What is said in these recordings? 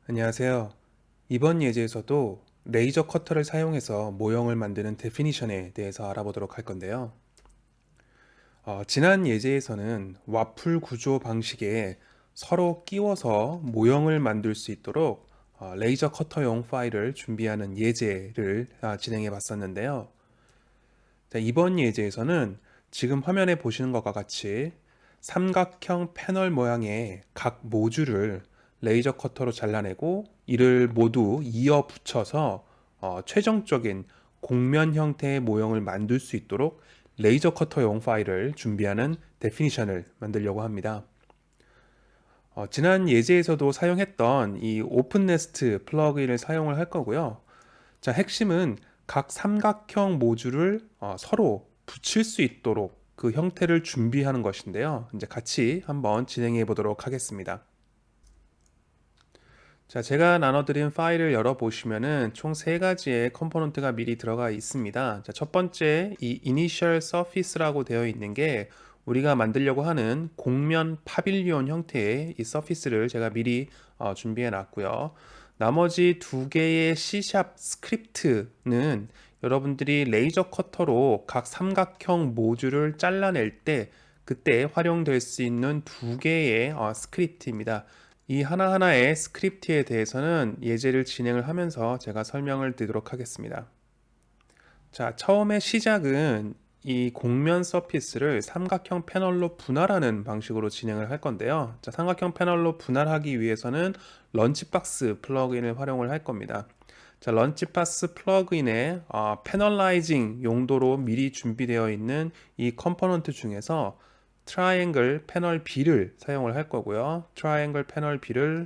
안녕하세요. 이번 예제에서도 레이저 커터를 사용해서 모형을 만드는 데피니션에 대해서 알아보도록 할 건데요. 지난 예제에서는 와플 구조 방식에 서로 끼워서 모형을 만들 수 있도록 레이저 커터용 파일을 준비하는 예제를 진행해 봤었는데요. 자, 이번 예제에서는 지금 화면에 보시는 것과 같이 삼각형 패널 모양의 각 모듈을 레이저 커터로 잘라내고 이를 모두 이어 붙여서 최종적인 곡면 형태의 모형을 만들 수 있도록 레이저 커터용 파일을 준비하는 데피니션을 만들려고 합니다. 지난 예제에서도 사용했던 이 오픈네스트 플러그인을 사용을 할 거고요. 자, 핵심은 각 삼각형 모듈을 서로 붙일 수 있도록 그 형태를 준비하는 것인데요. 이제 같이 한번 진행해 보도록 하겠습니다. 자, 제가 나눠드린 파일을 열어보시면은 총 세 가지의 컴포넌트가 미리 들어가 있습니다. 자, 첫 번째, 이 Initial Surface라고 되어 있는 게 우리가 만들려고 하는 곡면 파빌리온 형태의 이 서피스를 제가 미리 준비해 놨고요. 나머지 두 개의 C# 스크립트는 여러분들이 레이저 커터로 각 삼각형 모듈을 잘라낼 때 그때 활용될 수 있는 두 개의 스크립트입니다. 이 하나하나의 스크립트에 대해서는 예제를 진행을 하면서 제가 설명을 드리도록 하겠습니다. 자, 처음에 시작은 이 곡면 서피스를 삼각형 패널로 분할하는 방식으로 진행을 할 건데요. 자, 삼각형 패널로 분할하기 위해서는 런치박스 플러그인을 활용을 할 겁니다. 자, 런치박스 플러그인의 패널라이징 용도로 미리 준비되어 있는 이 컴포넌트 중에서 트라이앵글 패널 B를 사용을 할 거고요. 트라이앵글 패널 B를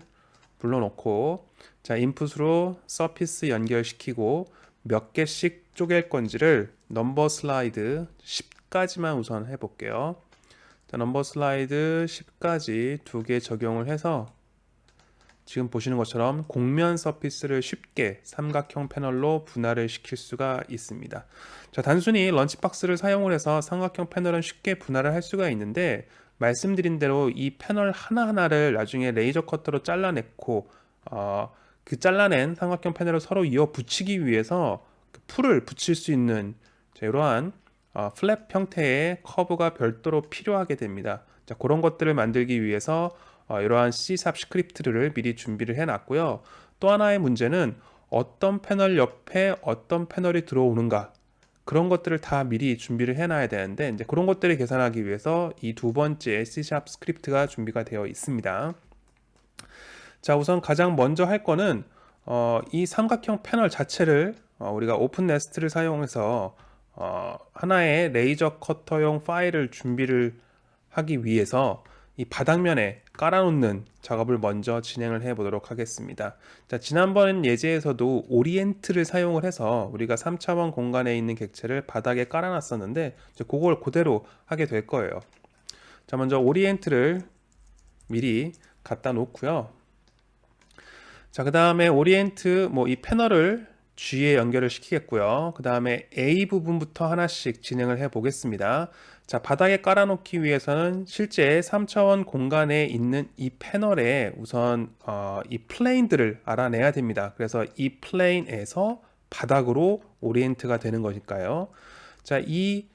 불러놓고 자, 인풋으로 서피스 연결시키고 몇 개씩 쪼갤 건지를 넘버 슬라이드 10까지만 우선 해볼게요. 자, 넘버 슬라이드 10까지 두 개 적용을 해서 지금 보시는 것처럼 곡면 서피스를 쉽게 삼각형 패널로 분할을 시킬 수가 있습니다. 자, 단순히 런치박스를 사용을 해서 삼각형 패널은 쉽게 분할을 할 수가 있는데 말씀드린 대로 이 패널 하나하나를 나중에 레이저 커터로 잘라냈고 그 잘라낸 삼각형 패널을 서로 이어 붙이기 위해서 그 풀을 붙일 수 있는 이러한 플랩 형태의 커브가 별도로 필요하게 됩니다. 자, 그런 것들을 만들기 위해서 이러한 C# 스크립트를 미리 준비를 해놨고요. 또 하나의 문제는 어떤 패널 옆에 어떤 패널이 들어오는가 그런 것들을 다 미리 준비를 해놔야 되는데 이제 그런 것들을 계산하기 위해서 이 두 번째 C# 스크립트가 준비가 되어 있습니다. 자, 우선 가장 먼저 할 거는 이 삼각형 패널 자체를 우리가 오픈 네스트를 사용해서 하나의 레이저 커터용 파일을 준비를 하기 위해서 이 바닥면에 깔아놓는 작업을 먼저 진행을 해 보도록 하겠습니다. 자, 지난번 예제에서도 오리엔트를 사용을 해서 우리가 3차원 공간에 있는 객체를 바닥에 깔아놨었는데 이제 그걸 그대로 하게 될 거예요. 자, 먼저 오리엔트를 미리 갖다 놓고요. 자, 그 다음에 오리엔트 이 패널을 G에 연결을 시키겠고요. 그 다음에 A 부분부터 하나씩 진행을 해 보겠습니다. 자, 바닥에 깔아놓기 위해서는 실제 3차원 공간에 있는 이 패널에 우선 이 플레인들을 알아내야 됩니다. 그래서 이 플레인에서 바닥으로 오리엔트가 되는 거니까요. 자, 이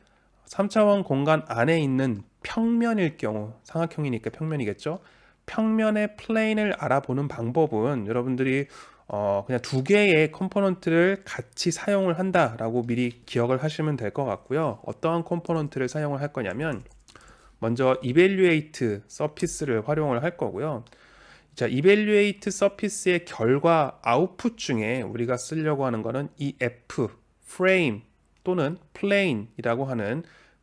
3차원 공간 안에 있는 평면일 경우, 삼각형이니까 평면이겠죠. 평면의 플레인을 알아보는 방법은 여러분들이 그냥 두 개의 컴포넌트를 같이 사용을 한다라고 미리 기억을 하시면 될 것 같고요. 어떠한 컴포넌트를 사용을 할 거냐면 먼저 evaluate surface를 활용을 할 거고요. 자, evaluate surface의 결과 아웃풋 중에 우리가 쓰려고 하는 거는 이 F, frame 또는 plane이라고 하는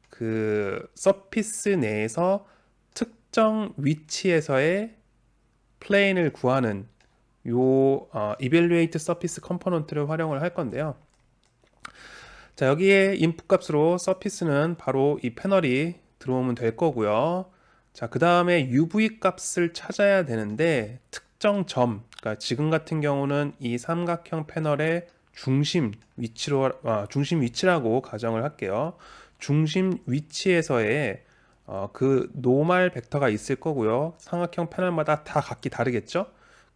그 서피스 내에서 특정 위치에서의 플레인을 구하는 요 evaluate surface 컴포넌트를 활용을 할 건데요. 자, 여기에 인풋 값으로 surface는 바로 이 패널이 들어오면 될 거고요. 자, 그 다음에 UV 값을 찾아야 되는데 특정 점, 그러니까 지금 같은 경우는 이 삼각형 패널의 중심 위치라고 가정을 할게요. 중심 위치에서의 그 노멀 벡터가 있을 거고요. 삼각형 패널마다 다 각기 다르겠죠?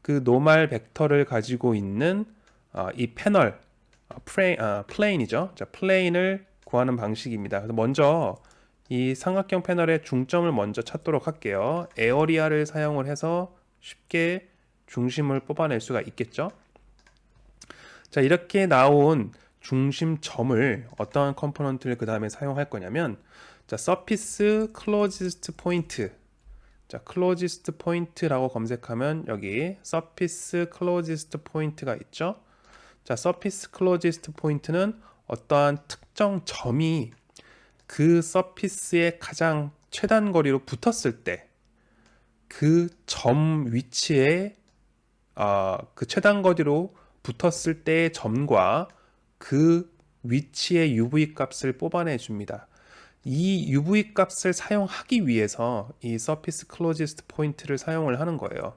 그 노멀 벡터를 가지고 있는 이 패널 플레인이죠. 자, 플레인을 구하는 방식입니다. 그래서 먼저 이 삼각형 패널의 중점을 먼저 찾도록 할게요. 에어리아를 사용을 해서 쉽게 중심을 뽑아낼 수가 있겠죠. 자, 이렇게 나온 중심점을 어떠한 컴포넌트를 그 다음에 사용할 거냐면, 자, surface closest point. 자, closest point라고 검색하면 여기 surface closest point가 있죠. 자, surface closest point는 어떠한 특정 점이 그 surface의 가장 최단 거리로 붙었을 때 그 점 위치에 그 최단 거리로 붙었을 때의 점과 그 위치의 UV 값을 뽑아내 줍니다. 이 UV 값을 사용하기 위해서 이 surface closest point를 사용을 하는 거예요.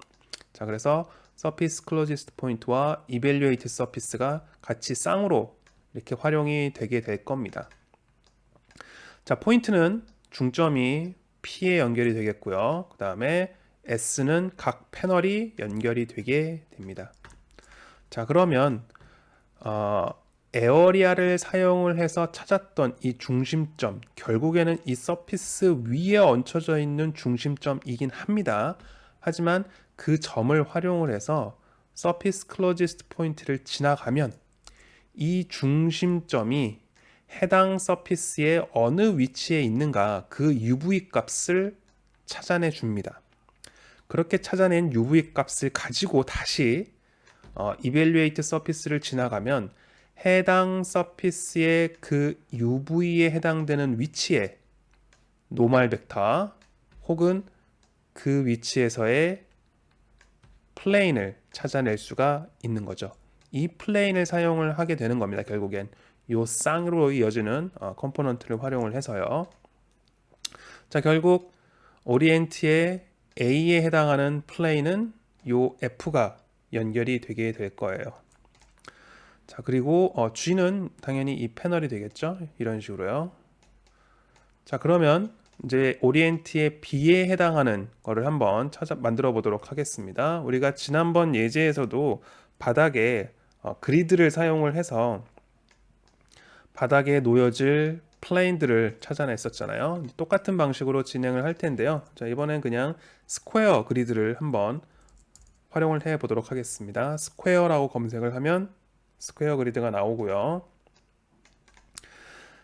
자, 그래서 surface closest point와 evaluate surface가 같이 쌍으로 이렇게 활용이 되게 될 겁니다. 자, 포인트는 중점이 P에 연결이 되겠고요. 그 다음에 S는 각 패널이 연결이 되게 됩니다. 자, 그러면 에어리아를 사용을 해서 찾았던 이 중심점, 결국에는 이 서피스 위에 얹혀져 있는 중심점이긴 합니다. 하지만 그 점을 활용을 해서 서피스 클로지스트 포인트를 지나가면 이 중심점이 해당 서피스의 어느 위치에 있는가 그 UV 값을 찾아내 줍니다. 그렇게 찾아낸 UV 값을 가지고 다시 evaluate surface를 지나가면 해당 서피스의 그 UV에 해당되는 위치에 노멀 벡터 혹은 그 위치에서의 플레인을 찾아낼 수가 있는 거죠. 이 플레인을 사용을 하게 되는 겁니다. 결국엔 요 쌍으로 이어지는 컴포넌트를 활용을 해서요. 자, 결국 오리엔트의 A에 해당하는 플레인은 요 F가 연결이 되게 될 거예요. 자, 그리고 G는 당연히 이 패널이 되겠죠. 이런 식으로요. 자, 그러면 이제 오리엔트의 B에 해당하는 거를 한번 만들어 보도록 하겠습니다. 우리가 지난번 예제에서도 바닥에 그리드를 사용을 해서 바닥에 놓여질 플레인들을 찾아냈었잖아요. 똑같은 방식으로 진행을 할 텐데요. 자, 이번엔 그냥 스퀘어 그리드를 한번 활용을 해 보도록 하겠습니다. 스퀘어라고 검색을 하면 스퀘어 그리드가 나오고요.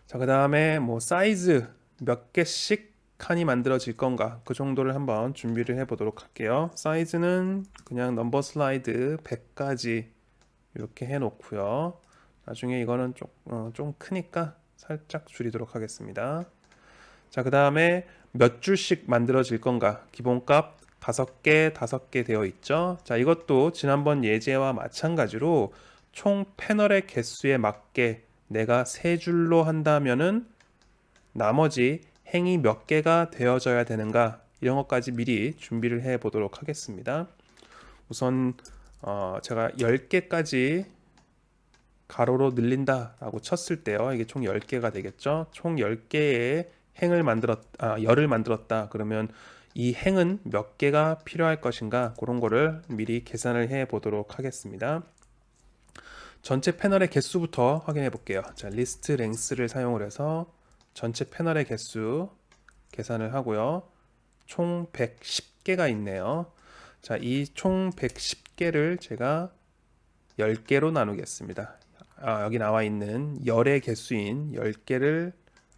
자, 그 다음에 뭐 사이즈 몇 개씩 칸이 만들어질 건가 그 정도를 한번 준비를 해 보도록 할게요. 사이즈는 그냥 넘버 슬라이드 100까지 이렇게 해 놓고요. 나중에 이거는 좀 크니까 살짝 줄이도록 하겠습니다. 자, 그 다음에 몇 줄씩 만들어질 건가 기본값 5개 되어 있죠. 자, 이것도 지난번 예제와 마찬가지로 총 패널의 개수에 맞게 내가 3줄로 한다면은 나머지 행이 몇 개가 되어져야 되는가 이런 것까지 미리 준비를 해 보도록 하겠습니다. 우선 제가 10개까지 가로로 늘린다 라고 쳤을 때요, 이게 총 10개가 되겠죠. 총 10개의 열을 만들었다 그러면 이 행은 몇 개가 필요할 것인가 그런 거를 미리 계산을 해 보도록 하겠습니다. 전체 패널의 개수부터 확인해 볼게요. 자, 리스트 랭스를 사용을 해서 전체 패널의 개수 계산을 하고요. 총 110개가 있네요. 자, 이 총 110개를 제가 10개로 나누겠습니다. 여기 나와 있는 열의 개수인 10개를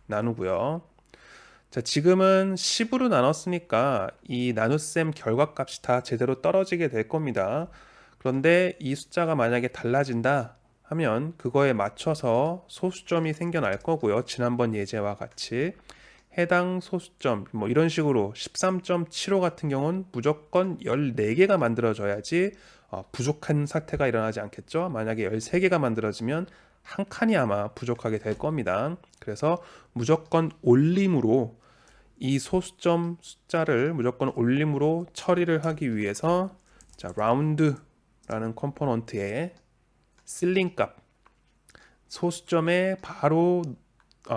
나누고요. 자, 지금은 10으로 나눴으니까 이 나눗셈 결과값이 다 제대로 떨어지게 될 겁니다. 그런데 이 숫자가 만약에 달라진다 하면 그거에 맞춰서 소수점이 생겨날 거고요. 지난번 예제와 같이 해당 소수점 뭐 이런 식으로 13.75 같은 경우는 무조건 14개가 만들어져야지 부족한 사태가 일어나지 않겠죠. 만약에 13개가 만들어지면 한 칸이 아마 부족하게 될 겁니다. 그래서 무조건 올림으로 이 소수점 숫자를 무조건 올림으로 처리를 하기 위해서 자, round라는 컴포넌트의 실링 값 소수점의 바로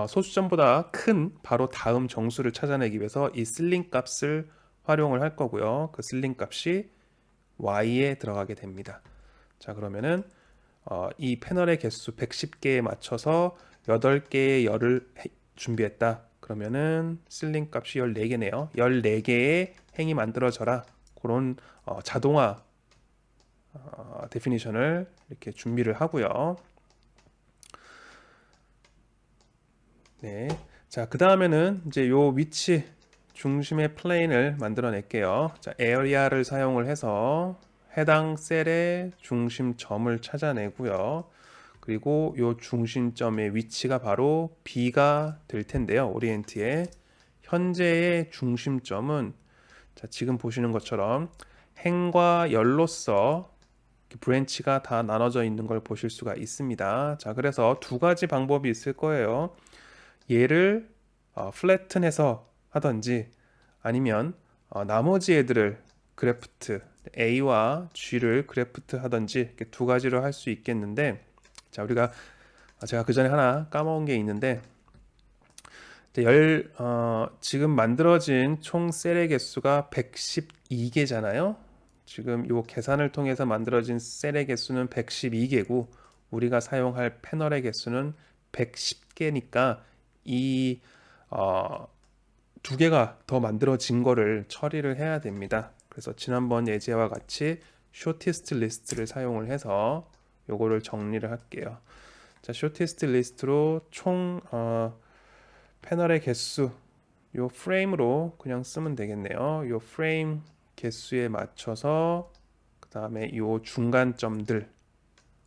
소수점보다 큰 바로 다음 정수를 찾아내기 위해서 이 실링 값을 활용을 할 거고요. 그 실링 값이 Y에 들어가게 됩니다. 자, 그러면은 이 패널의 개수 110개에 맞춰서 8개의 열을 준비했다. 그러면은 실링 값이 14개네요. 14개의 행이 만들어져라. 그런 자동화 데피니션을 이렇게 준비를 하고요. 네. 자, 그 다음에는 이제 요 위치 중심의 플레인을 만들어 낼게요. 자, 에어리아를 사용을 해서 해당 셀의 중심점을 찾아내고요. 그리고 요 중심점의 위치가 바로 B가 될 텐데요. 오리엔트의 현재의 중심점은 자, 지금 보시는 것처럼 행과 열로서 브랜치가 다 나눠져 있는 걸 보실 수가 있습니다. 자, 그래서 두 가지 방법이 있을 거예요. 얘를 플래튼해서 하든지 아니면 나머지 애들을 그래프트 A와 G를 그래프트 하든지 이렇게 두 가지로 할 수 있겠는데 자, 우리가 제가 그 전에 하나 까먹은 게 있는데 지금 만들어진 총 셀의 개수가 112개잖아요. 지금 요 계산을 통해서 만들어진 셀의 개수는 112개고 우리가 사용할 패널의 개수는 110개니까 이 두 개가 더 만들어진 거를 처리를 해야 됩니다. 그래서 지난번 예제와 같이 shortest list를 사용을 해서 요거를 정리를 할게요. 자, shortest list로 총 패널의 개수 요 프레임으로 그냥 쓰면 되겠네요. 요 프레임 개수에 맞춰서 그 다음에 요 중간점들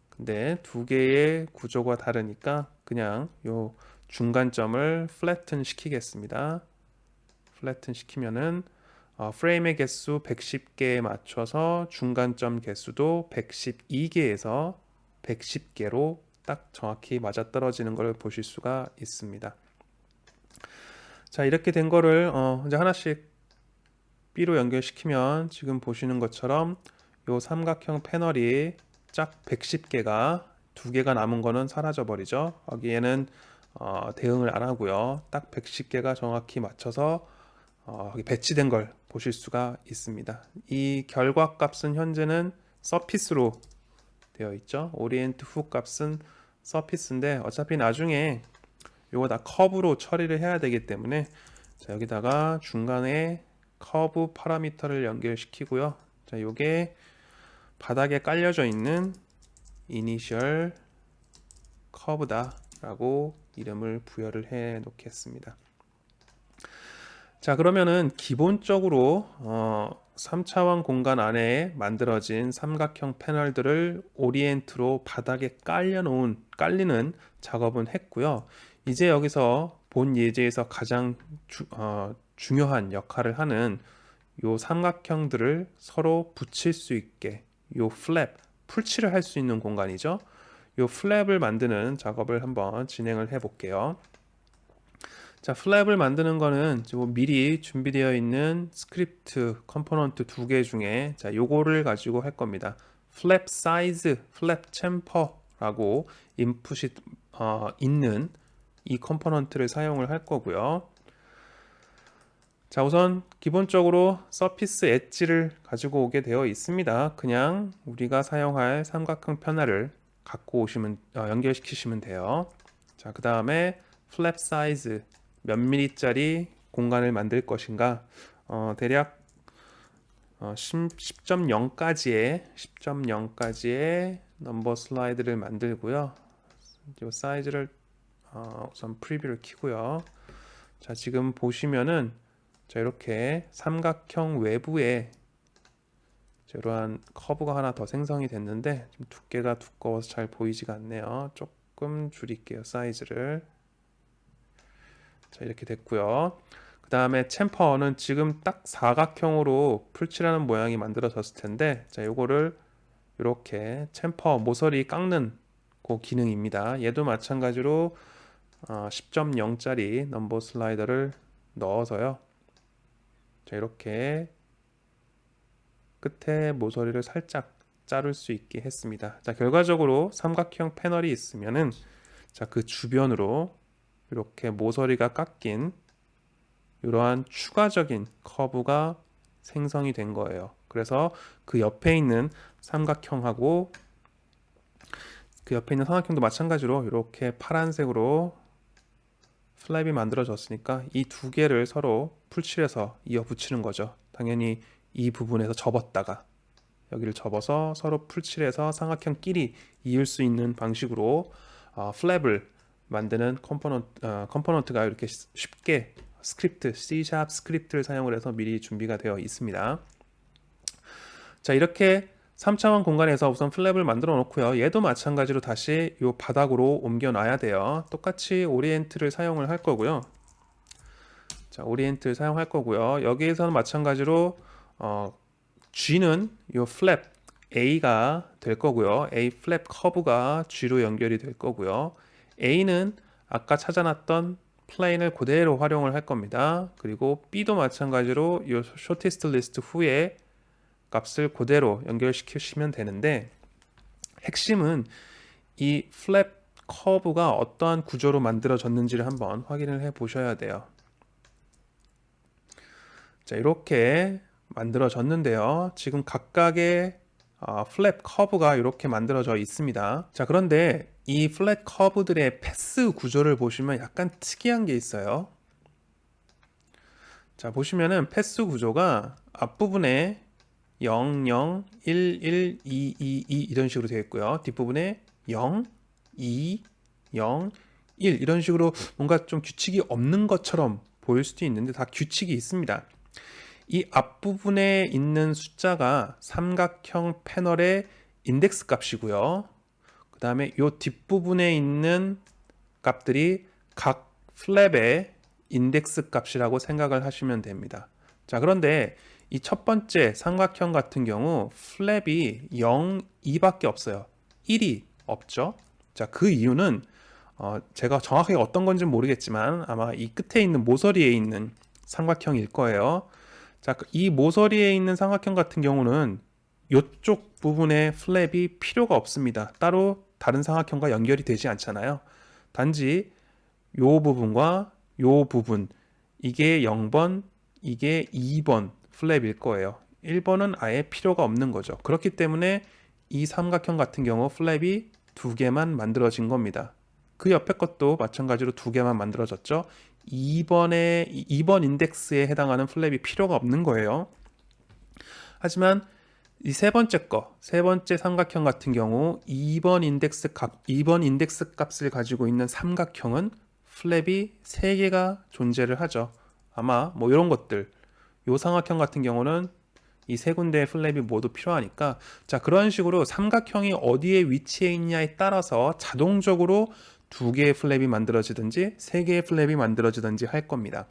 근데 두 개의 구조가 다르니까 그냥 요 중간점을 플래튼 시키겠습니다. 플래튼 시키면은 프레임의 개수 110개에 맞춰서 중간점 개수도 112개에서 110개로 딱 정확히 맞아떨어지는 걸 보실 수가 있습니다. 자, 이렇게 된 거를 이제 하나씩 B로 연결시키면 지금 보시는 것처럼 요 삼각형 패널이 짝 110개가 두 개가 남은 거는 사라져 버리죠. 여기에는 대응을 안 하고요. 딱 110개가 정확히 맞춰서 배치된 걸 보실 수가 있습니다. 이 결과 값은 현재는 서피스로 되어 있죠. 오리엔트 후 값은 서피스인데 어차피 나중에 요거 다 커브로 처리를 해야 되기 때문에 자, 여기다가 중간에 커브 파라미터를 연결시키고요. 자, 요게 바닥에 깔려져 있는 이니셜 커브다 라고 이름을 부여를 해 놓겠습니다. 자, 그러면은 기본적으로 3차원 공간 안에 만들어진 삼각형 패널들을 오리엔트로 바닥에 깔리는 작업은 했고요. 이제 여기서 본 예제에서 가장 중요한 역할을 하는 요 삼각형들을 서로 붙일 수 있게 요 플랩, 풀칠을 할 수 있는 공간이죠. 요 플랩을 만드는 작업을 한번 진행을 해 볼게요. 자, 플랩을 만드는 거는 미리 준비되어 있는 스크립트 컴포넌트 두 개 중에 자, 요거를 가지고 할 겁니다. 플랩 사이즈, 플랩 챔퍼라고 인풋이 있는 이 컴포넌트를 사용을 할 거고요. 자, 우선 기본적으로 서피스 엣지를 가지고 오게 되어 있습니다. 그냥 우리가 사용할 삼각형 편화를 갖고 오시면 연결시키시면 돼요. 자, 그 다음에 플랩 사이즈 몇 미리짜리 공간을 만들 것인가 대략 10.0까지의 넘버 슬라이드를 만들고요. 이 사이즈를 우선 프리뷰를 키고요. 자, 지금 보시면은 자, 이렇게 삼각형 외부에 이러한 커브가 하나 더 생성이 됐는데 좀 두께가 두꺼워서 잘 보이지가 않네요. 조금 줄일게요, 사이즈를. 자, 이렇게 됐고요. 그 다음에 챔퍼는 지금 딱 사각형으로 풀칠하는 모양이 만들어졌을 텐데 자, 요거를 이렇게 챔퍼 모서리 깎는 그 기능입니다. 얘도 마찬가지로 10.0짜리 넘버 슬라이더를 넣어서요. 자, 이렇게 끝에 모서리를 살짝 자를 수 있게 했습니다. 자, 결과적으로 삼각형 패널이 있으면은 자, 그 주변으로 이렇게 모서리가 깎인 이러한 추가적인 커브가 생성이 된 거예요. 그래서 그 옆에 있는 삼각형하고 그 옆에 있는 삼각형도 마찬가지로 이렇게 파란색으로 플랩이 만들어졌으니까 이 두 개를 서로 풀칠해서 이어 붙이는 거죠. 당연히 이 부분에서 접었다가 여기를 접어서 서로 풀칠해서 삼각형끼리 이을 수 있는 방식으로 플랩을 만드는 컴포넌트가 이렇게 쉽게 스크립트, C# 스크립트를 사용을 해서 미리 준비가 되어 있습니다. 자, 이렇게 3차원 공간에서 우선 플랩을 만들어 놓고요. 얘도 마찬가지로 다시 이 바닥으로 옮겨 놔야 돼요. 똑같이 오리엔트를 사용을 할 거고요. 자, 오리엔트를 사용할 거고요. 여기에서는 마찬가지로 G는 이 플랩 A가 될 거고요. A 플랩 커브가 G로 연결이 될 거고요. A는 아까 찾아놨던 플레인을 그대로 활용을 할 겁니다. 그리고 B도 마찬가지로 이 쇼티스트 리스트 후에 값을 그대로 연결시키시면 되는데, 핵심은 이 플랩 커브가 어떠한 구조로 만들어졌는지를 한번 확인을 해 보셔야 돼요. 자, 이렇게 만들어졌는데요. 지금 각각의 플랫 커브가 이렇게 만들어져 있습니다. 자, 그런데 이 플랫 커브들의 패스 구조를 보시면 약간 특이한 게 있어요. 자, 보시면은 패스 구조가 앞부분에 0, 0, 1, 1, 2, 2, 2 이런 식으로 되어 있고요. 뒷부분에 0, 2, 0, 1 이런 식으로 뭔가 좀 규칙이 없는 것처럼 보일 수도 있는데 다 규칙이 있습니다. 이 앞부분에 있는 숫자가 삼각형 패널의 인덱스 값이고요. 그 다음에 이 뒷부분에 있는 값들이 각 플랩의 인덱스 값이라고 생각을 하시면 됩니다. 자, 그런데 이 첫 번째 삼각형 같은 경우 플랩이 0, 2밖에 없어요. 1이 없죠. 자, 그 이유는 제가 정확하게 어떤 건지는 모르겠지만 아마 이 끝에 있는 모서리에 있는 삼각형일 거예요. 자, 이 모서리에 있는 삼각형 같은 경우는 이쪽 부분에 플랩이 필요가 없습니다. 따로 다른 삼각형과 연결이 되지 않잖아요. 단지 이 부분과 이 부분, 이게 0번, 이게 2번 플랩일 거예요. 1번은 아예 필요가 없는 거죠. 그렇기 때문에 이 삼각형 같은 경우 플랩이 두 개만 만들어진 겁니다. 그 옆에 것도 마찬가지로 두 개만 만들어졌죠. 2번 인덱스에 해당하는 플랩이 필요가 없는 거예요. 하지만 이 세 번째 삼각형 같은 경우 2번 인덱스 값을 가지고 있는 삼각형은 플랩이 3개가 존재를 하죠. 아마 뭐 이런 것들, 이 삼각형 같은 경우는 이 세 군데의 플랩이 모두 필요하니까, 자, 그런 식으로 삼각형이 어디에 위치해 있냐에 따라서 자동적으로 2개의 플랩이 만들어지든지 3개의 플랩이 만들어지든지 할 겁니다.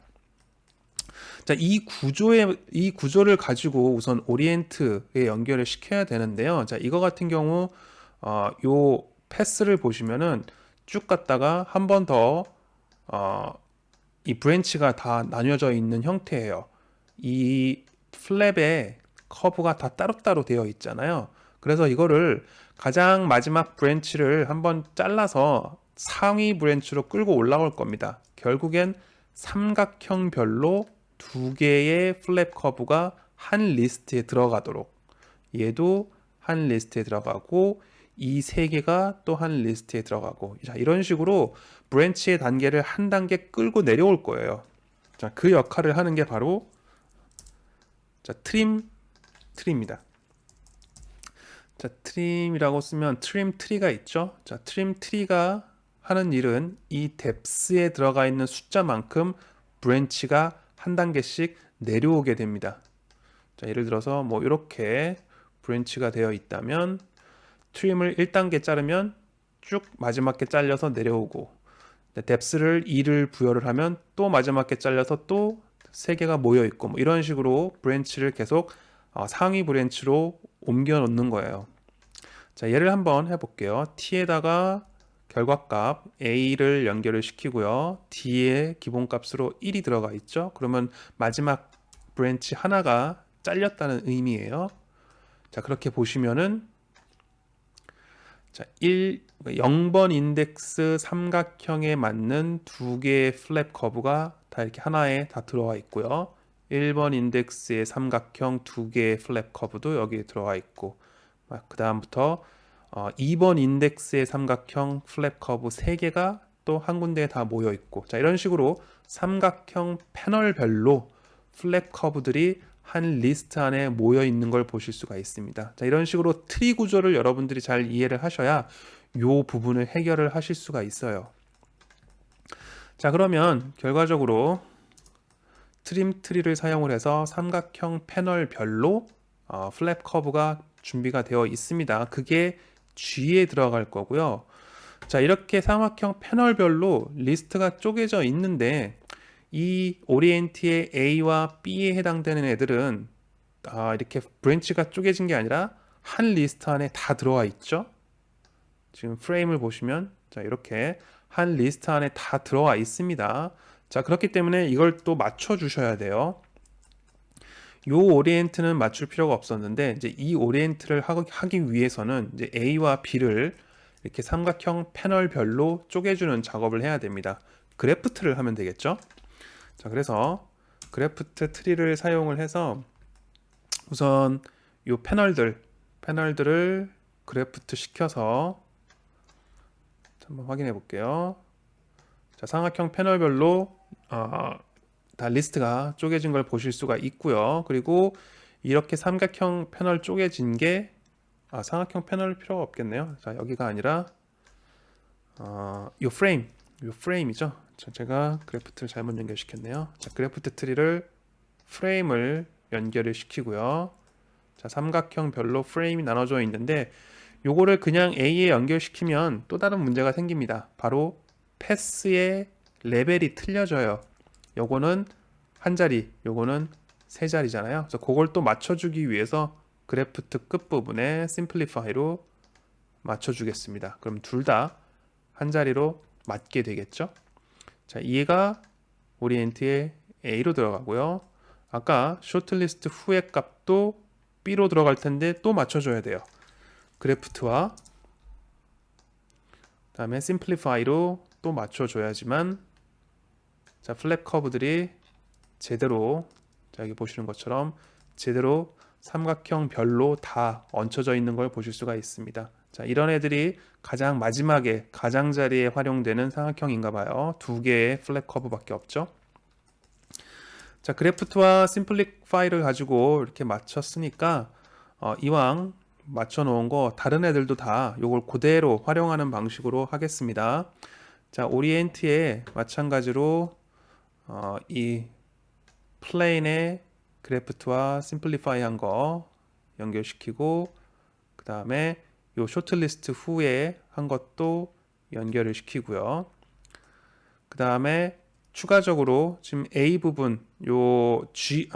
자, 이 구조를 가지고 우선 오리엔트에 연결을 시켜야 되는데요. 자, 이거 같은 경우 요 패스를 보시면은 쭉 갔다가 한 번 더 이 브랜치가 다 나뉘어져 있는 형태예요. 이 플랩의 커브가 다 따로따로 되어 있잖아요. 그래서 이거를 가장 마지막 브랜치를 한번 잘라서 상위 브랜치로 끌고 올라올 겁니다. 결국엔 삼각형별로 2개의 플랩 커브가 한 리스트에 들어가도록, 얘도 한 리스트에 들어가고 이 3개가 또 한 리스트에 들어가고, 자, 이런 식으로 브랜치의 단계를 한 단계 끌고 내려올 거예요. 자, 그 역할을 하는 게 바로 트리입니다. 자, 트림이라고 쓰면 트림 트리가 있죠. 자, 트림 트리가 하는 일은 이 뎁스에 들어가 있는 숫자만큼 브랜치가 한 단계씩 내려오게 됩니다. 자, 예를 들어서 뭐 이렇게 브랜치가 되어 있다면 트림을 1단계 자르면 쭉 마지막에 잘려서 내려오고, 뎁스를 2를 부여를 하면 또 마지막에 잘려서 또 3개가 모여 있고, 뭐 이런 식으로 브랜치를 계속 상위 브랜치로 옮겨 놓는 거예요. 자, 예를 한번 해볼게요. t에다가 결과값 a를 연결을 시키고요. d의 기본값으로 1이 들어가 있죠. 그러면 마지막 브랜치 하나가 잘렸다는 의미예요. 자, 그렇게 보시면은 자, 0번 인덱스 삼각형에 맞는 2개의 플랩 커브가 다 이렇게 하나에 다 들어와 있고요. 1번 인덱스의 삼각형 2개의 플랩 커브도 여기에 들어가 있고, 그 다음부터 2번 인덱스의 삼각형 플랩 커브 3개가 또 한 군데에 다 모여 있고, 자, 이런 식으로 삼각형 패널별로 플랩 커브들이 한 리스트 안에 모여 있는 걸 보실 수가 있습니다. 자, 이런 식으로 트리 구조를 여러분들이 잘 이해를 하셔야 이 부분을 해결을 하실 수가 있어요. 자, 그러면 결과적으로 트림 트리를 사용을 해서 삼각형 패널별로 플랩 커브가 준비가 되어 있습니다. 그게 G에 들어갈 거고요. 자, 이렇게 삼각형 패널별로 리스트가 쪼개져 있는데 이 오리엔트의 A와 B에 해당되는 애들은 이렇게 브랜치가 쪼개진 게 아니라 한 리스트 안에 다 들어와 있죠. 지금 프레임을 보시면 자, 이렇게 한 리스트 안에 다 들어와 있습니다. 자, 그렇기 때문에 이걸 또 맞춰 주셔야 돼요. 요 오리엔트는 맞출 필요가 없었는데 이제 이 오리엔트를 하기 위해서는 이제 A와 B를 이렇게 삼각형 패널별로 쪼개주는 작업을 해야 됩니다. 그래프트를 하면 되겠죠. 자, 그래서 그래프트 트리를 사용을 해서 우선 요 패널들을 그래프트 시켜서 한번 확인해 볼게요. 자, 삼각형 패널별로 다 리스트가 쪼개진 걸 보실 수가 있고요. 그리고 이렇게 삼각형 패널 쪼개진 게 삼각형 패널 필요가 없겠네요. 자, 여기가 아니라 요 프레임이죠. 자, 제가 그래프트를 잘못 연결시켰네요. 자, 그래프트 트리를 프레임을 연결을 시키고요. 자, 삼각형별로 프레임이 나눠져 있는데 요거를 그냥 A에 연결시키면 또 다른 문제가 생깁니다. 바로 패스의 레벨이 틀려져요. 요거는 한 자리, 요거는 세 자리잖아요. 그래서 그걸 또 맞춰주기 위해서 그래프트 끝부분에 심플리파이로 맞춰주겠습니다. 그럼 둘 다 한 자리로 맞게 되겠죠. 자, 얘가 오리엔트의 A로 들어가고요. 아까 쇼트리스트 후의 값도 B로 들어갈 텐데 또 맞춰줘야 돼요. 그래프트와 다음에 심플리파이로 또 맞춰줘야지만 자, 플랩 커브들이 제대로 자, 여기 보시는 것처럼 제대로 삼각형 별로 다 얹혀져 있는 걸 보실 수가 있습니다. 자, 이런 애들이 가장 마지막에 가장자리에 활용되는 삼각형인가 봐요. 2개의 플랩 커브밖에 없죠. 자, 그래프트와 심플리파이를 가지고 이렇게 맞췄으니까 이왕 맞춰 놓은 거 다른 애들도 다 이걸 그대로 활용하는 방식으로 하겠습니다. 자, 오리엔트에 마찬가지로 이 플레인의 그래프트와 심플리파이 한 거 연결시키고 그 다음에 요 쇼트리스트 후에 한 것도 연결을 시키고요. 그 다음에 추가적으로 지금 A 부분, 요 G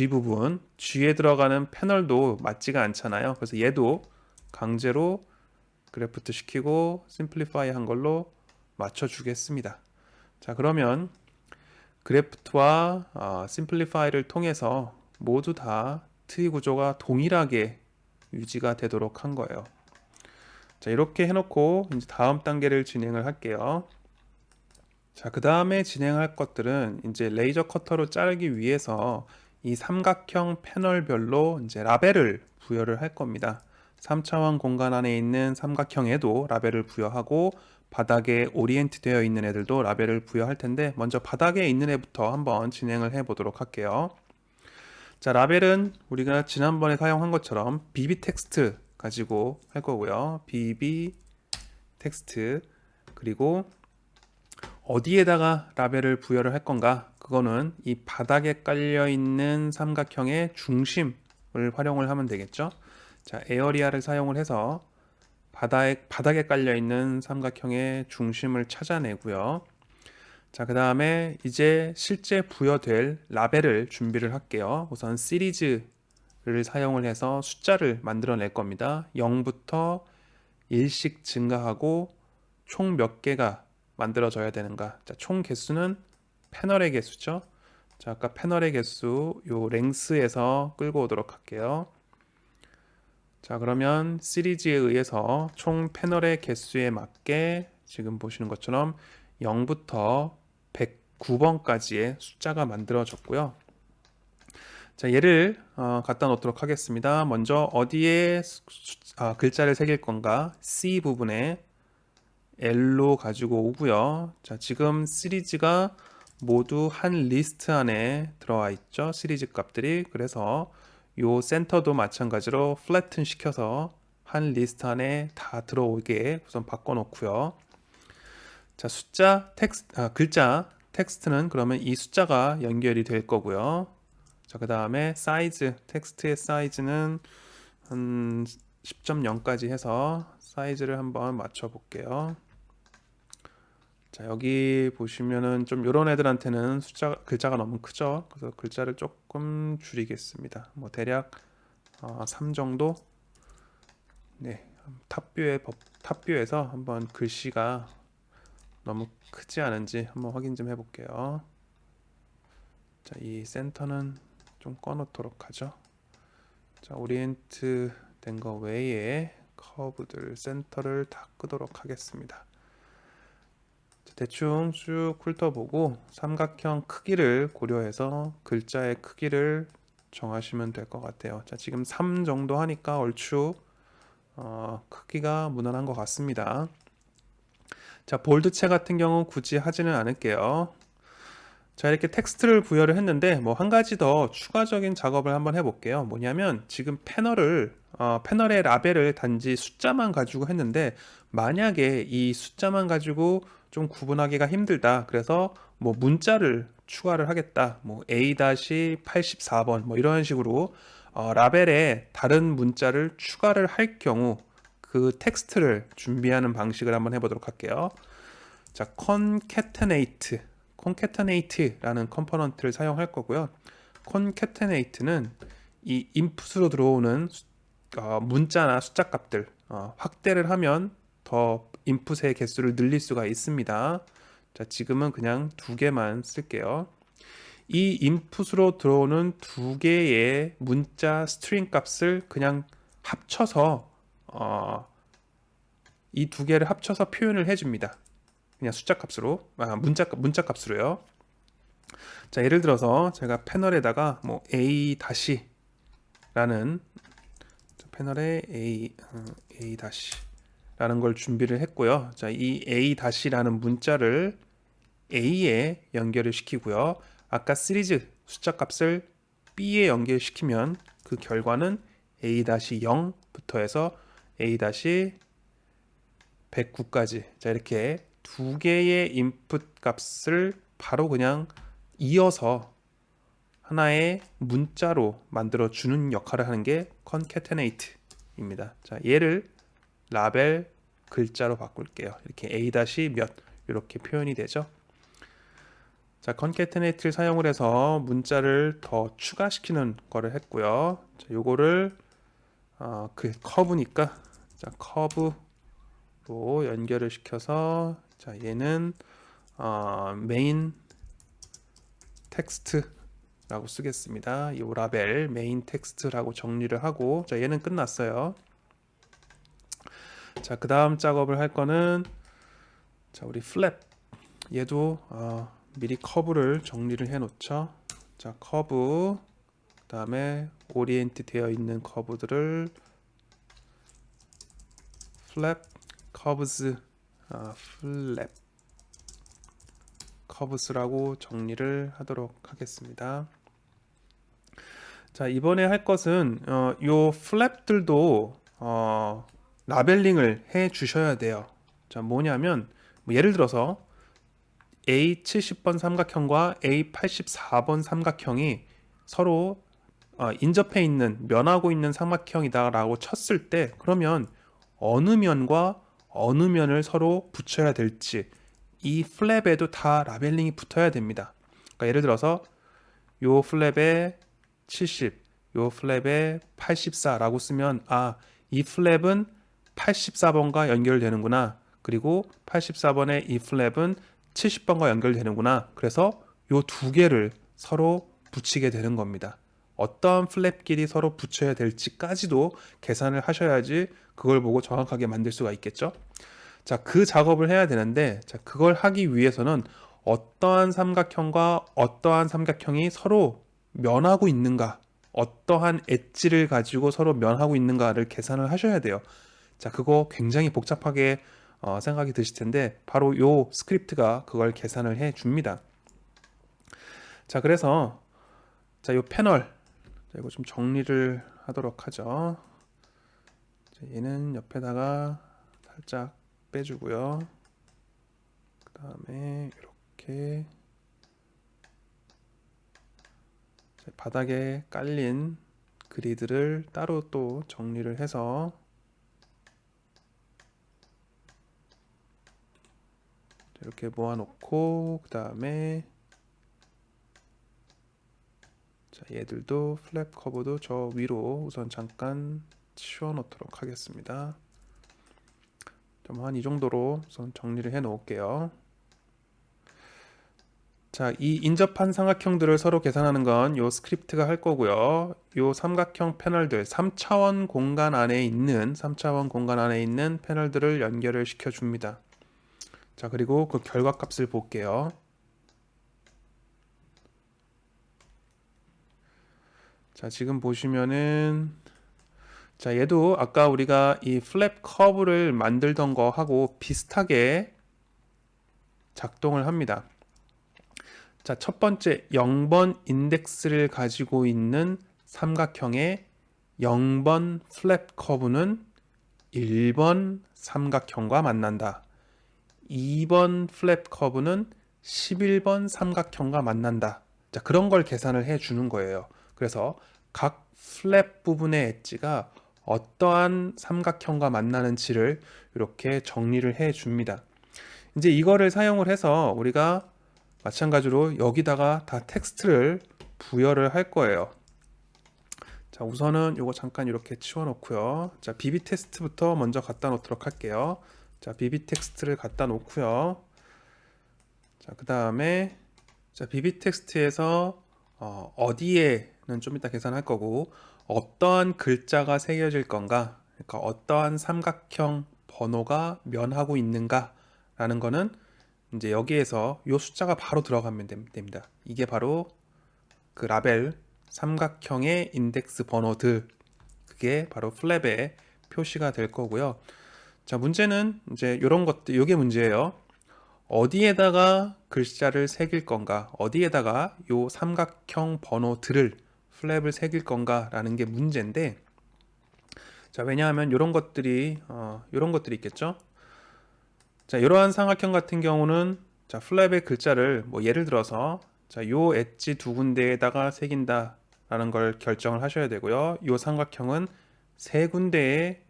부분, G에 들어가는 패널도 맞지가 않잖아요. 그래서 얘도 강제로 그래프트 시키고 심플리파이 한 걸로 맞춰주겠습니다. 자, 그러면 그래프트와 심플리파이를 통해서 모두 다 트리 구조가 동일하게 유지가 되도록 한 거예요. 자, 이렇게 해놓고 이제 다음 단계를 진행을 할게요. 자, 그 다음에 진행할 것들은 이제 레이저 커터로 자르기 위해서 이 삼각형 패널별로 이제 라벨을 부여를 할 겁니다. 3차원 공간 안에 있는 삼각형에도 라벨을 부여하고 바닥에 오리엔트 되어 있는 애들도 라벨을 부여할 텐데 먼저 바닥에 있는 애부터 한번 진행을 해 보도록 할게요. 자, 라벨은 우리가 지난번에 사용한 것처럼 BB 텍스트 가지고 할 거고요. BB 텍스트 그리고 어디에다가 라벨을 부여를 할 건가? 그거는 이 바닥에 깔려 있는 삼각형의 중심을 활용을 하면 되겠죠. 자, 에어리아를 사용을 해서 바닥에 깔려 있는 삼각형의 중심을 찾아내고요. 자, 그 다음에 이제 실제 부여될 라벨을 준비를 할게요. 우선 시리즈를 사용을 해서 숫자를 만들어낼 겁니다. 0부터 1씩 증가하고 총 몇 개가 만들어져야 되는가? 자, 총 개수는 패널의 개수죠. 자, 아까 패널의 개수 요 랭스에서 끌고 오도록 할게요. 자, 그러면 시리즈에 의해서 총 패널의 개수에 맞게 지금 보시는 것처럼 0부터 109번까지의 숫자가 만들어졌고요. 자, 얘를 갖다 놓도록 하겠습니다. 먼저 어디에 글자를 새길 건가? C 부분에 L로 가지고 오고요. 자, 지금 시리즈가 모두 한 리스트 안에 들어와 있죠. 시리즈 값들이. 그래서 요 센터도 마찬가지로 플래튼 시켜서 한 리스트 안에 다 들어오게 우선 바꿔 놓고요. 자, 글자 텍스트는 그러면 이 숫자가 연결이 될 거고요. 자, 그 다음에 사이즈, 텍스트의 사이즈는 한 10.0까지 해서 사이즈를 한번 맞춰 볼게요. 자, 여기 보시면은 좀 이런 애들한테는 글자가 너무 크죠. 그래서 글자를 조금 줄이겠습니다. 뭐 대략 3 정도. 네, 탑뷰에서 한번 글씨가 너무 크지 않은지 한번 확인 좀 해볼게요. 자, 이 센터는 좀 꺼놓도록 하죠. 자, 오리엔트 된 거 외에 커브들 센터를 다 끄도록 하겠습니다. 자, 대충 쭉 훑어보고 삼각형 크기를 고려해서 글자의 크기를 정하시면 될 것 같아요. 자, 지금 3 정도 하니까 얼추 크기가 무난한 것 같습니다. 자, 볼드체 같은 경우 굳이 하지는 않을게요. 자, 이렇게 텍스트를 부여를 했는데 뭐 한 가지 더 추가적인 작업을 한번 해볼게요. 뭐냐면 지금 패널의 라벨을 단지 숫자만 가지고 했는데 만약에 이 숫자만 가지고 좀 구분하기가 힘들다. 그래서 뭐 문자를 추가를 하겠다. 뭐 A-84번 뭐 이런 식으로 라벨에 다른 문자를 추가를 할 경우 그 텍스트를 준비하는 방식을 한번 해보도록 할게요. 자, concatenate라는 컴포넌트를 사용할 거고요. concatenate는 이 인풋으로 들어오는 문자나 숫자 값들 확대를 하면 더 인풋의 개수를 늘릴 수가 있습니다. 자, 지금은 그냥 2개만 쓸게요. 이 인풋으로 들어오는 2개의 문자 스트링 값을 그냥 합쳐서 이 2개를 합쳐서 표현을 해줍니다. 그냥 숫자 값으로, 문자 값으로요. 자, 예를 들어서 제가 패널에다가 뭐 A 다시라는 패널에 A 다시라는 걸 준비를 했고요. 자, 이 A 다시라는 문자를 A에 연결을 시키고요. 아까 시리즈 숫자 값을 B에 연결시키면 그 결과는 A-0부터 해서 A-109까지. 자, 이렇게 2개의 인풋 값을 바로 그냥 이어서 하나의 문자로 만들어 주는 역할을 하는 게 concatenate입니다. 자, 얘를 라벨 글자로 바꿀게요. 이렇게 A-몇 이렇게 표현이 되죠. 자, concatenate를 사용을 해서 문자를 더 추가시키는 거를 했고요. 자, 요거를 그 커브니까 자, 커브로 연결을 시켜서 자, 얘는 메인 텍스트라고 쓰겠습니다. 이 라벨 메인 텍스트라고 정리를 하고 자, 얘는 끝났어요. 자, 그 다음 작업을 할 거는 자, 우리 플랩 얘도 미리 커브를 정리를 해 놓죠. 자, 커브 그 다음에 오리엔트 되어 있는 커브들을 플랩 커브스 플랩 커브스라고 정리를 하도록 하겠습니다. 자, 이번에 할 것은 요 플랩들도 라벨링을 해 주셔야 돼요. 자, 뭐냐면 뭐 예를 들어서 A70번 삼각형과 A84번 삼각형이 서로 인접해 있는 면하고 있는 삼각형이다라고 쳤을 때 그러면 어느 면과 어느 면을 서로 붙여야 될지 이 플랩에도 다 라벨링이 붙어야 됩니다. 그러니까 예를 들어서 요 플랩에 70, 요 플랩에 84라고 쓰면 이 플랩은 84번과 연결되는구나. 그리고 84번의 이 플랩은 70번과 연결되는구나. 그래서 요 2개를 서로 붙이게 되는 겁니다. 어떠한 플랩끼리 서로 붙여야 될지까지도 계산을 하셔야지 그걸 보고 정확하게 만들 수가 있겠죠. 자, 그 작업을 해야 되는데 자, 그걸 하기 위해서는 어떠한 삼각형과 어떠한 삼각형이 서로 면하고 있는가 어떠한 엣지를 가지고 서로 면하고 있는가를 계산을 하셔야 돼요. 자, 그거 굉장히 복잡하게 생각이 드실 텐데 바로 요 스크립트가 그걸 계산을 해 줍니다. 자, 그래서 자, 요 패널 자, 이거 좀 정리를 하도록 하죠. 자, 얘는 옆에다가 살짝 빼주고요. 그 다음에 이렇게 바닥에 깔린 그리드를 따로 또 정리를 해서 이렇게 모아놓고 그 다음에 자, 얘들도 플랩 커브도 저 위로 우선 잠깐 치워 놓도록 하겠습니다. 좀 한 이 정도로 우선 정리를 해 놓을게요. 자, 이 인접한 삼각형들을 서로 계산하는 건 요 스크립트가 할 거고요. 요 삼각형 패널들, 3차원 공간 안에 있는 패널들을 연결을 시켜 줍니다. 자, 그리고 그 결과값을 볼게요. 자, 지금 보시면은 자, 얘도 아까 우리가 이 플랩 커브를 만들던 거 하고 비슷하게 작동을 합니다. 자, 첫 번째 0번 인덱스를 가지고 있는 삼각형의 0번 플랩 커브는 1번 삼각형과 만난다. 2번 플랩 커브는 11번 삼각형과 만난다. 자, 그런 걸 계산을 해 주는 거예요. 그래서 각 플랩 부분의 엣지가 어떠한 삼각형과 만나는지를 이렇게 정리를 해 줍니다. 이제 이거를 사용을 해서 우리가 마찬가지로 여기다가 다 텍스트를 부여를 할 거예요. 자, 우선은 이거 잠깐 이렇게 치워 놓고요. 자, BB 텍스트부터 먼저 갖다 놓도록 할게요. 자, BB 텍스트를 갖다 놓고요. 자, 그 다음에 자, BB 텍스트에서 어디에는 좀 이따 계산할 거고 어떠한 글자가 새겨질 건가, 그러니까 어떠한 삼각형 번호가 면하고 있는가 라는 거는 이제 여기에서 이 숫자가 바로 들어가면 됩니다. 이게 바로 그 라벨 삼각형의 인덱스 번호들, 그게 바로 플랩에 표시가 될 거고요. 자, 문제는 이제 이런 것들, 이게 문제예요. 어디에다가 글자를 새길 건가, 어디에다가 요 삼각형 번호들을 플랩을 새길 건가 라는 게 문제인데, 자, 왜냐하면 이런 것들이 있겠죠. 자, 이러한 삼각형 같은 경우는 자, 플랩의 글자를 뭐 예를 들어서 자, 요 엣지 두 군데에다가 새긴다 라는 걸 결정을 하셔야 되고요. 요 삼각형은 세 군데에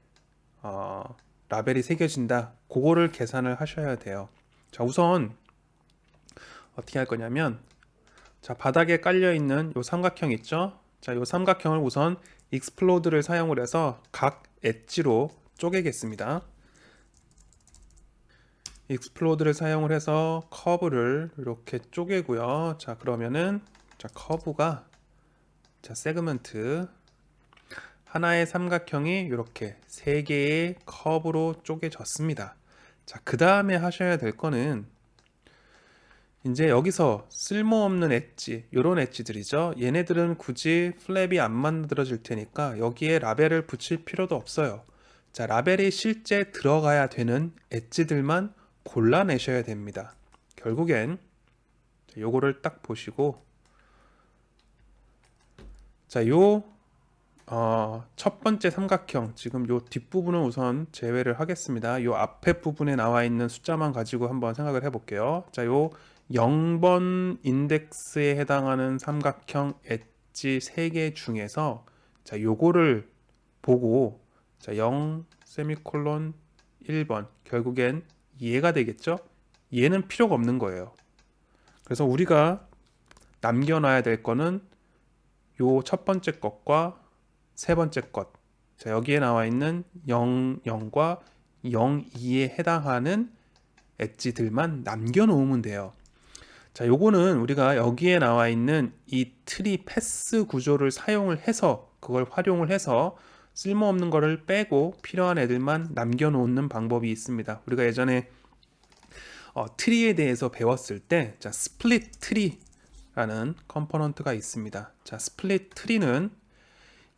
라벨이 새겨진다, 그거를 계산을 하셔야 돼요. 자, 우선 어떻게 할 거냐면 자, 바닥에 깔려 있는 요 삼각형 있죠. 자, 요 삼각형을 우선 익스플로드를 사용을 해서 각 엣지로 쪼개겠습니다. 익스플로드를 사용을 해서 커브를 이렇게 쪼개고요. 자, 그러면은 자, 커브가 자, 세그먼트 하나의 삼각형이 이렇게 세 개의 커브로 쪼개졌습니다. 자, 그 다음에 하셔야 될 거는 이제 여기서 쓸모없는 엣지, 요런 엣지들이죠. 얘네들은 굳이 플랩이 안 만들어질 테니까 여기에 라벨을 붙일 필요도 없어요. 자, 라벨이 실제 들어가야 되는 엣지들만 골라내셔야 됩니다. 결국엔 요거를 딱 보시고 자, 첫 번째 삼각형, 지금 요 뒷부분은 우선 제외를 하겠습니다. 요 앞에 부분에 나와 있는 숫자만 가지고 한번 생각을 해볼게요. 자, 요 0번 인덱스에 해당하는 삼각형 엣지 3개 중에서 자, 요거를 보고 자, 0 세미콜론 1번, 결국엔 얘가 되겠죠? 얘는 필요가 없는 거예요. 그래서 우리가 남겨놔야 될 거는 요 첫 번째 것과 세 번째 것. 자, 여기에 나와 있는 0, 0과 0, 2에 해당하는 엣지들만 남겨놓으면 돼요. 자, 요거는 우리가 여기에 나와 있는 이 트리 패스 구조를 사용을 해서, 그걸 활용을 해서 쓸모없는 거를 빼고 필요한 애들만 남겨놓는 방법이 있습니다. 우리가 예전에 트리에 대해서 배웠을 때, 자, 스플릿 트리라는 컴포넌트가 있습니다. 자, 스플릿 트리는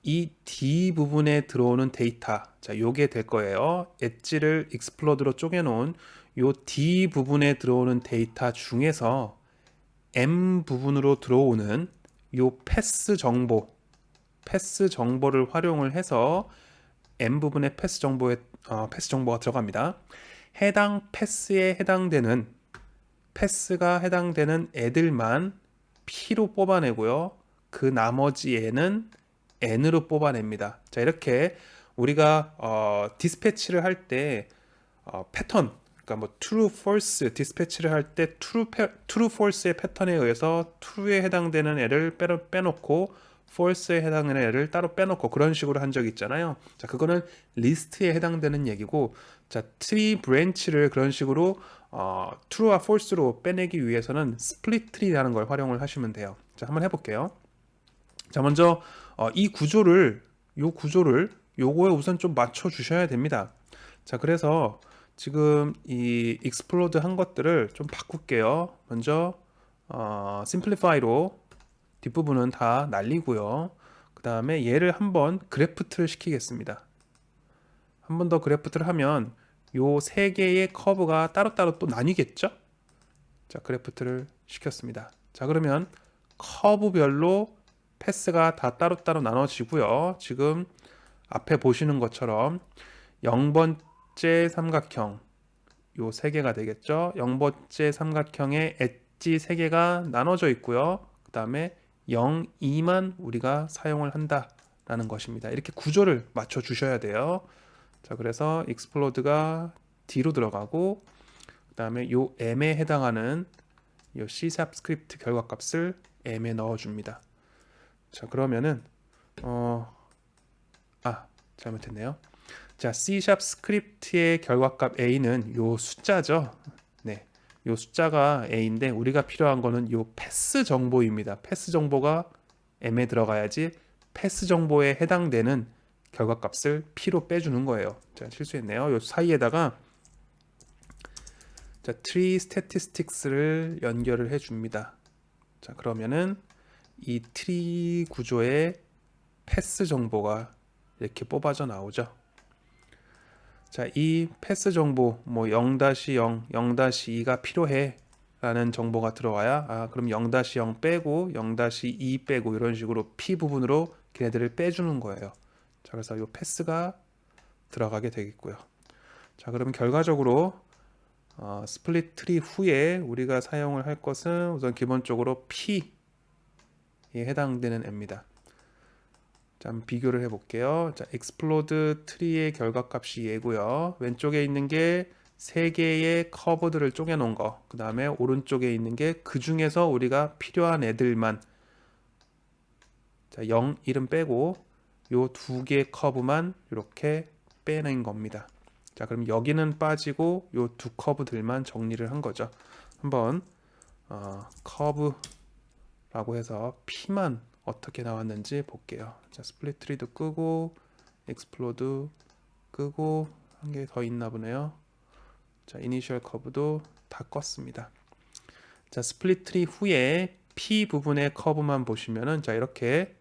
이 D 부분에 들어오는 데이터, 자, 요게 될 거예요. 엣지를 익스플로드로 쪼개놓은 요 D 부분에 들어오는 데이터 중에서 M 부분으로 들어오는 요 패스 정보를 활용을 해서 M 부분의 패스 정보가 들어갑니다. 해당 패스에 해당되는 패스가 해당되는 애들만 P로 뽑아내고요. 그 나머지 애는 N으로 뽑아냅니다. 자, 이렇게 우리가 디스패치를 할 때 패턴, 그러니까 뭐 true, false 디스패치를 할 때 true, false의 패턴에 의해서 true에 해당되는 애를 빼놓고 false에 해당되는 애를 따로 빼놓고 그런 식으로 한 적이 있잖아요. 자, 그거는 리스트에 해당되는 얘기고, 자, tree branch를 그런 식으로 true와 false로 빼내기 위해서는 split tree라는 걸 활용을 하시면 돼요. 자, 한번 해볼게요. 자, 먼저 이 구조를 요거에 우선 좀 맞춰 주셔야 됩니다. 자, 그래서 지금 이 explode 한 것들을 좀 바꿀게요. 먼저 simplify로 뒷부분은 다 날리고요. 그 다음에 얘를 한번 그래프트를 시키겠습니다. 한 번 더 그래프트를 하면 요 세 개의 커브가 따로따로 또 나뉘겠죠? 자, 그래프트를 시켰습니다. 자, 그러면 커브별로 패스가 다 따로따로 나눠지고요. 지금 앞에 보시는 것처럼 0번째 삼각형 요 세 개가 되겠죠. 0번째 삼각형의 엣지 세 개가 나눠져 있고요. 그 다음에 0, 2만 우리가 사용을 한다라는 것입니다. 이렇게 구조를 맞춰 주셔야 돼요. 자, 그래서 explode가 D로 들어가고, 그 다음에 요 M에 해당하는 요 C# 스크립트 결과값을 M에 넣어줍니다. 자, 그러면은 잘못했네요. 자, C# 스크립트의 결과값 A는 요 숫자죠. 네, 요 숫자가 A인데 우리가 필요한 거는 요 패스 정보입니다. 패스 정보가 M에 들어가야지 패스 정보에 해당되는 결과값을 P로 빼주는 거예요. 자, 실수했네요. 요 사이에다가 자, tree statistics를 연결을 해줍니다. 자, 그러면은 이 트리 구조의 패스 정보가 이렇게 뽑아져 나오죠. 자, 이 패스 정보 뭐 0-0, 0-2가 필요해 라는 정보가 들어와야 그럼 0-0 빼고 0-2 빼고 이런 식으로 P 부분으로 걔네들을 빼주는 거예요. 자, 그래서 이 패스가 들어가게 되겠고요. 자, 그럼 결과적으로 스플릿 트리 후에 우리가 사용을 할 것은 우선 기본적으로 P에 해당되는 애입니다. 자, 한번 비교를 해볼게요. 자, explode tree의 결과값이 얘고요. 왼쪽에 있는 게 세 개의 커브들을 쪼개놓은 거. 그 다음에 오른쪽에 있는 게 그 중에서 우리가 필요한 애들만, 자, 0, 1은 빼고 요 두 개의 커브만 이렇게 빼낸 겁니다. 자, 그럼 여기는 빠지고 요 두 커브들만 정리를 한 거죠. 한번 커브라고 해서 P만 어떻게 나왔는지 볼게요. 자, 스플릿 트리도 끄고 익스플로드 끄고 한 개 더 있나 보네요. 자, 이니셜 커브도 다 껐습니다. 자, 스플릿 트리 후에 P 부분의 커브만 보시면은 자, 이렇게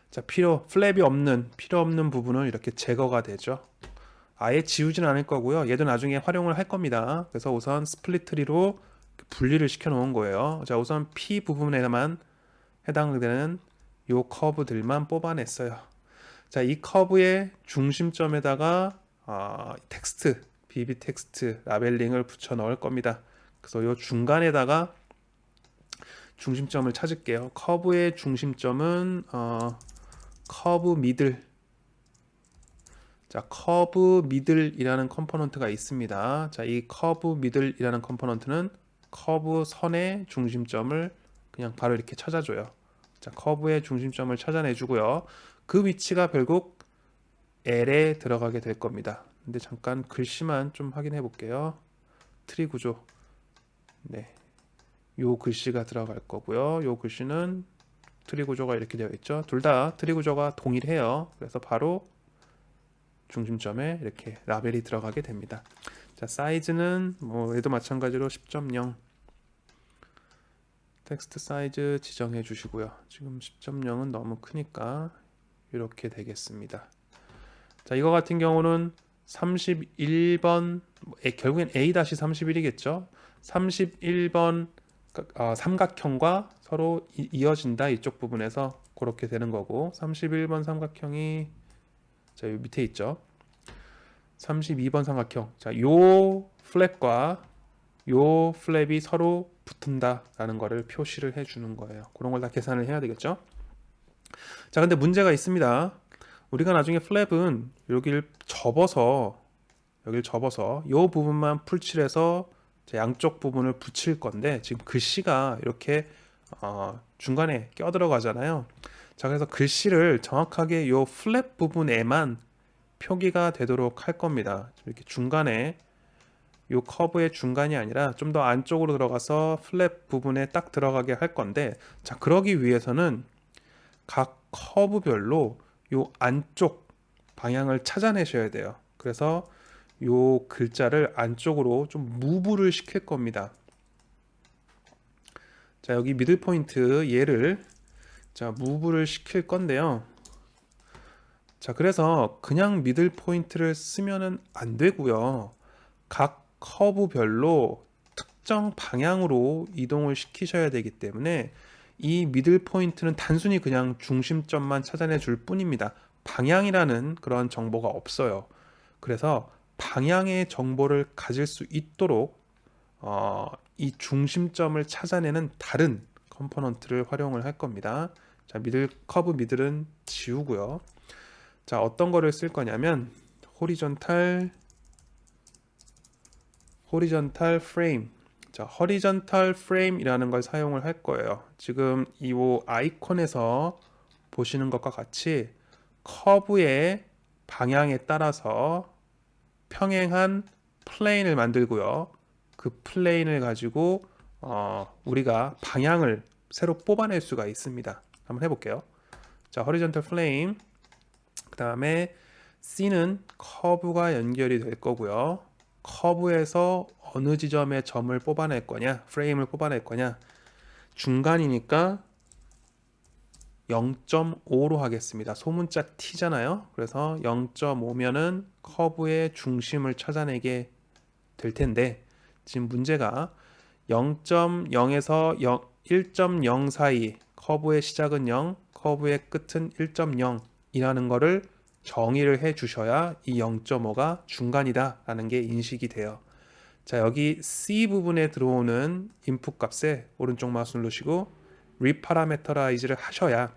자, 플랩이 없는 필요 없는 부분은 이렇게 제거가 되죠. 아예 지우진 않을 거고요. 얘도 나중에 활용을 할 겁니다. 그래서 우선 스플릿 트리로 분리를 시켜 놓은 거예요. 자, 우선 P 부분에만 해당되는 요 커브들만 뽑아냈어요. 자, 이 커브의 중심점에다가 텍스트, BB 텍스트 라벨링을 붙여 넣을 겁니다. 그래서 요 중간에다가 중심점을 찾을게요. 커브의 중심점은 커브 미들. 자, 커브 미들이라는 컴포넌트가 있습니다. 자, 이 커브 미들이라는 컴포넌트는 커브 선의 중심점을 그냥 바로 이렇게 찾아줘요. 자, 커브의 중심점을 찾아내주고요. 그 위치가 결국 L에 들어가게 될 겁니다. 근데 잠깐 글씨만 좀 확인해 볼게요. 트리 구조. 네, 요 글씨가 들어갈 거고요. 요 글씨는 트리 구조가 이렇게 되어 있죠. 둘 다 트리 구조가 동일해요. 그래서 바로 중심점에 이렇게 라벨이 들어가게 됩니다. 자, 사이즈는 뭐 얘도 마찬가지로 10.0 텍스트 사이즈 지정해 주시고요. 지금 10.0은 너무 크니까 이렇게 되겠습니다. 자, 이거 같은 경우는 31번 결국엔 A-31이겠죠. 31번 삼각형과 서로 이어진다. 이쪽 부분에서 그렇게 되는 거고 31번 삼각형이 자, 요 밑에 있죠. 32번 삼각형. 자, 요 플랩과 요 플랩이 서로 붙은다라는 거를 표시를 해 주는 거예요. 그런 걸 다 계산을 해야 되겠죠. 자, 근데 문제가 있습니다. 우리가 나중에 플랩은 여기를 접어서 요 부분만 풀칠해서 양쪽 부분을 붙일 건데 지금 글씨가 이렇게 중간에 껴들어가잖아요. 자, 그래서 글씨를 정확하게 요 플랩 부분에만 표기가 되도록 할 겁니다. 이렇게 중간에 요 커브의 중간이 아니라 좀 더 안쪽으로 들어가서 플랩 부분에 딱 들어가게 할 건데, 자, 그러기 위해서는 각 커브별로 요 안쪽 방향을 찾아내셔야 돼요. 그래서 요 글자를 안쪽으로 좀 무브를 시킬 겁니다. 자, 여기 미들 포인트 얘를 자, 무브를 시킬 건데요. 자, 그래서 그냥 미들 포인트를 쓰면은 안 되고요. 각 커브별로 특정 방향으로 이동을 시키셔야 되기 때문에 이 미들 포인트는 단순히 그냥 중심점만 찾아내 줄 뿐입니다. 방향이라는 그런 정보가 없어요. 그래서 방향의 정보를 가질 수 있도록 이 중심점을 찾아내는 다른 컴포넌트를 활용을 할 겁니다. 자, 커브 미들은 지우고요. 자, 어떤 거를 쓸 거냐면 호리존탈 프레임. 자, horizontal frame이라는 걸 사용을 할 거예요. 지금 이 아이콘에서 보시는 것과 같이 커브의 방향에 따라서 평행한 플레인을 만들고요. 그 플레인을 가지고 우리가 방향을 새로 뽑아낼 수가 있습니다. 한번 해볼게요. 자, horizontal plane. 그 다음에 C는 커브가 연결이 될 거고요. 커브에서 어느 지점에 점을 뽑아낼 거냐, 프레임을 뽑아낼 거냐. 중간이니까 0.5로 하겠습니다. 소문자 T잖아요. 그래서 0.5면은 커브의 중심을 찾아내게 될 텐데, 지금 문제가 0.0에서 1.0 사이, 커브의 시작은 0, 커브의 끝은 1.0이라는 거를 정의를 해 주셔야 이 0.5가 중간이다 라는 게 인식이 돼요. 자, 여기 C 부분에 들어오는 인풋 값에 오른쪽 마우스 누르시고 리파라메터라이즈를 하셔야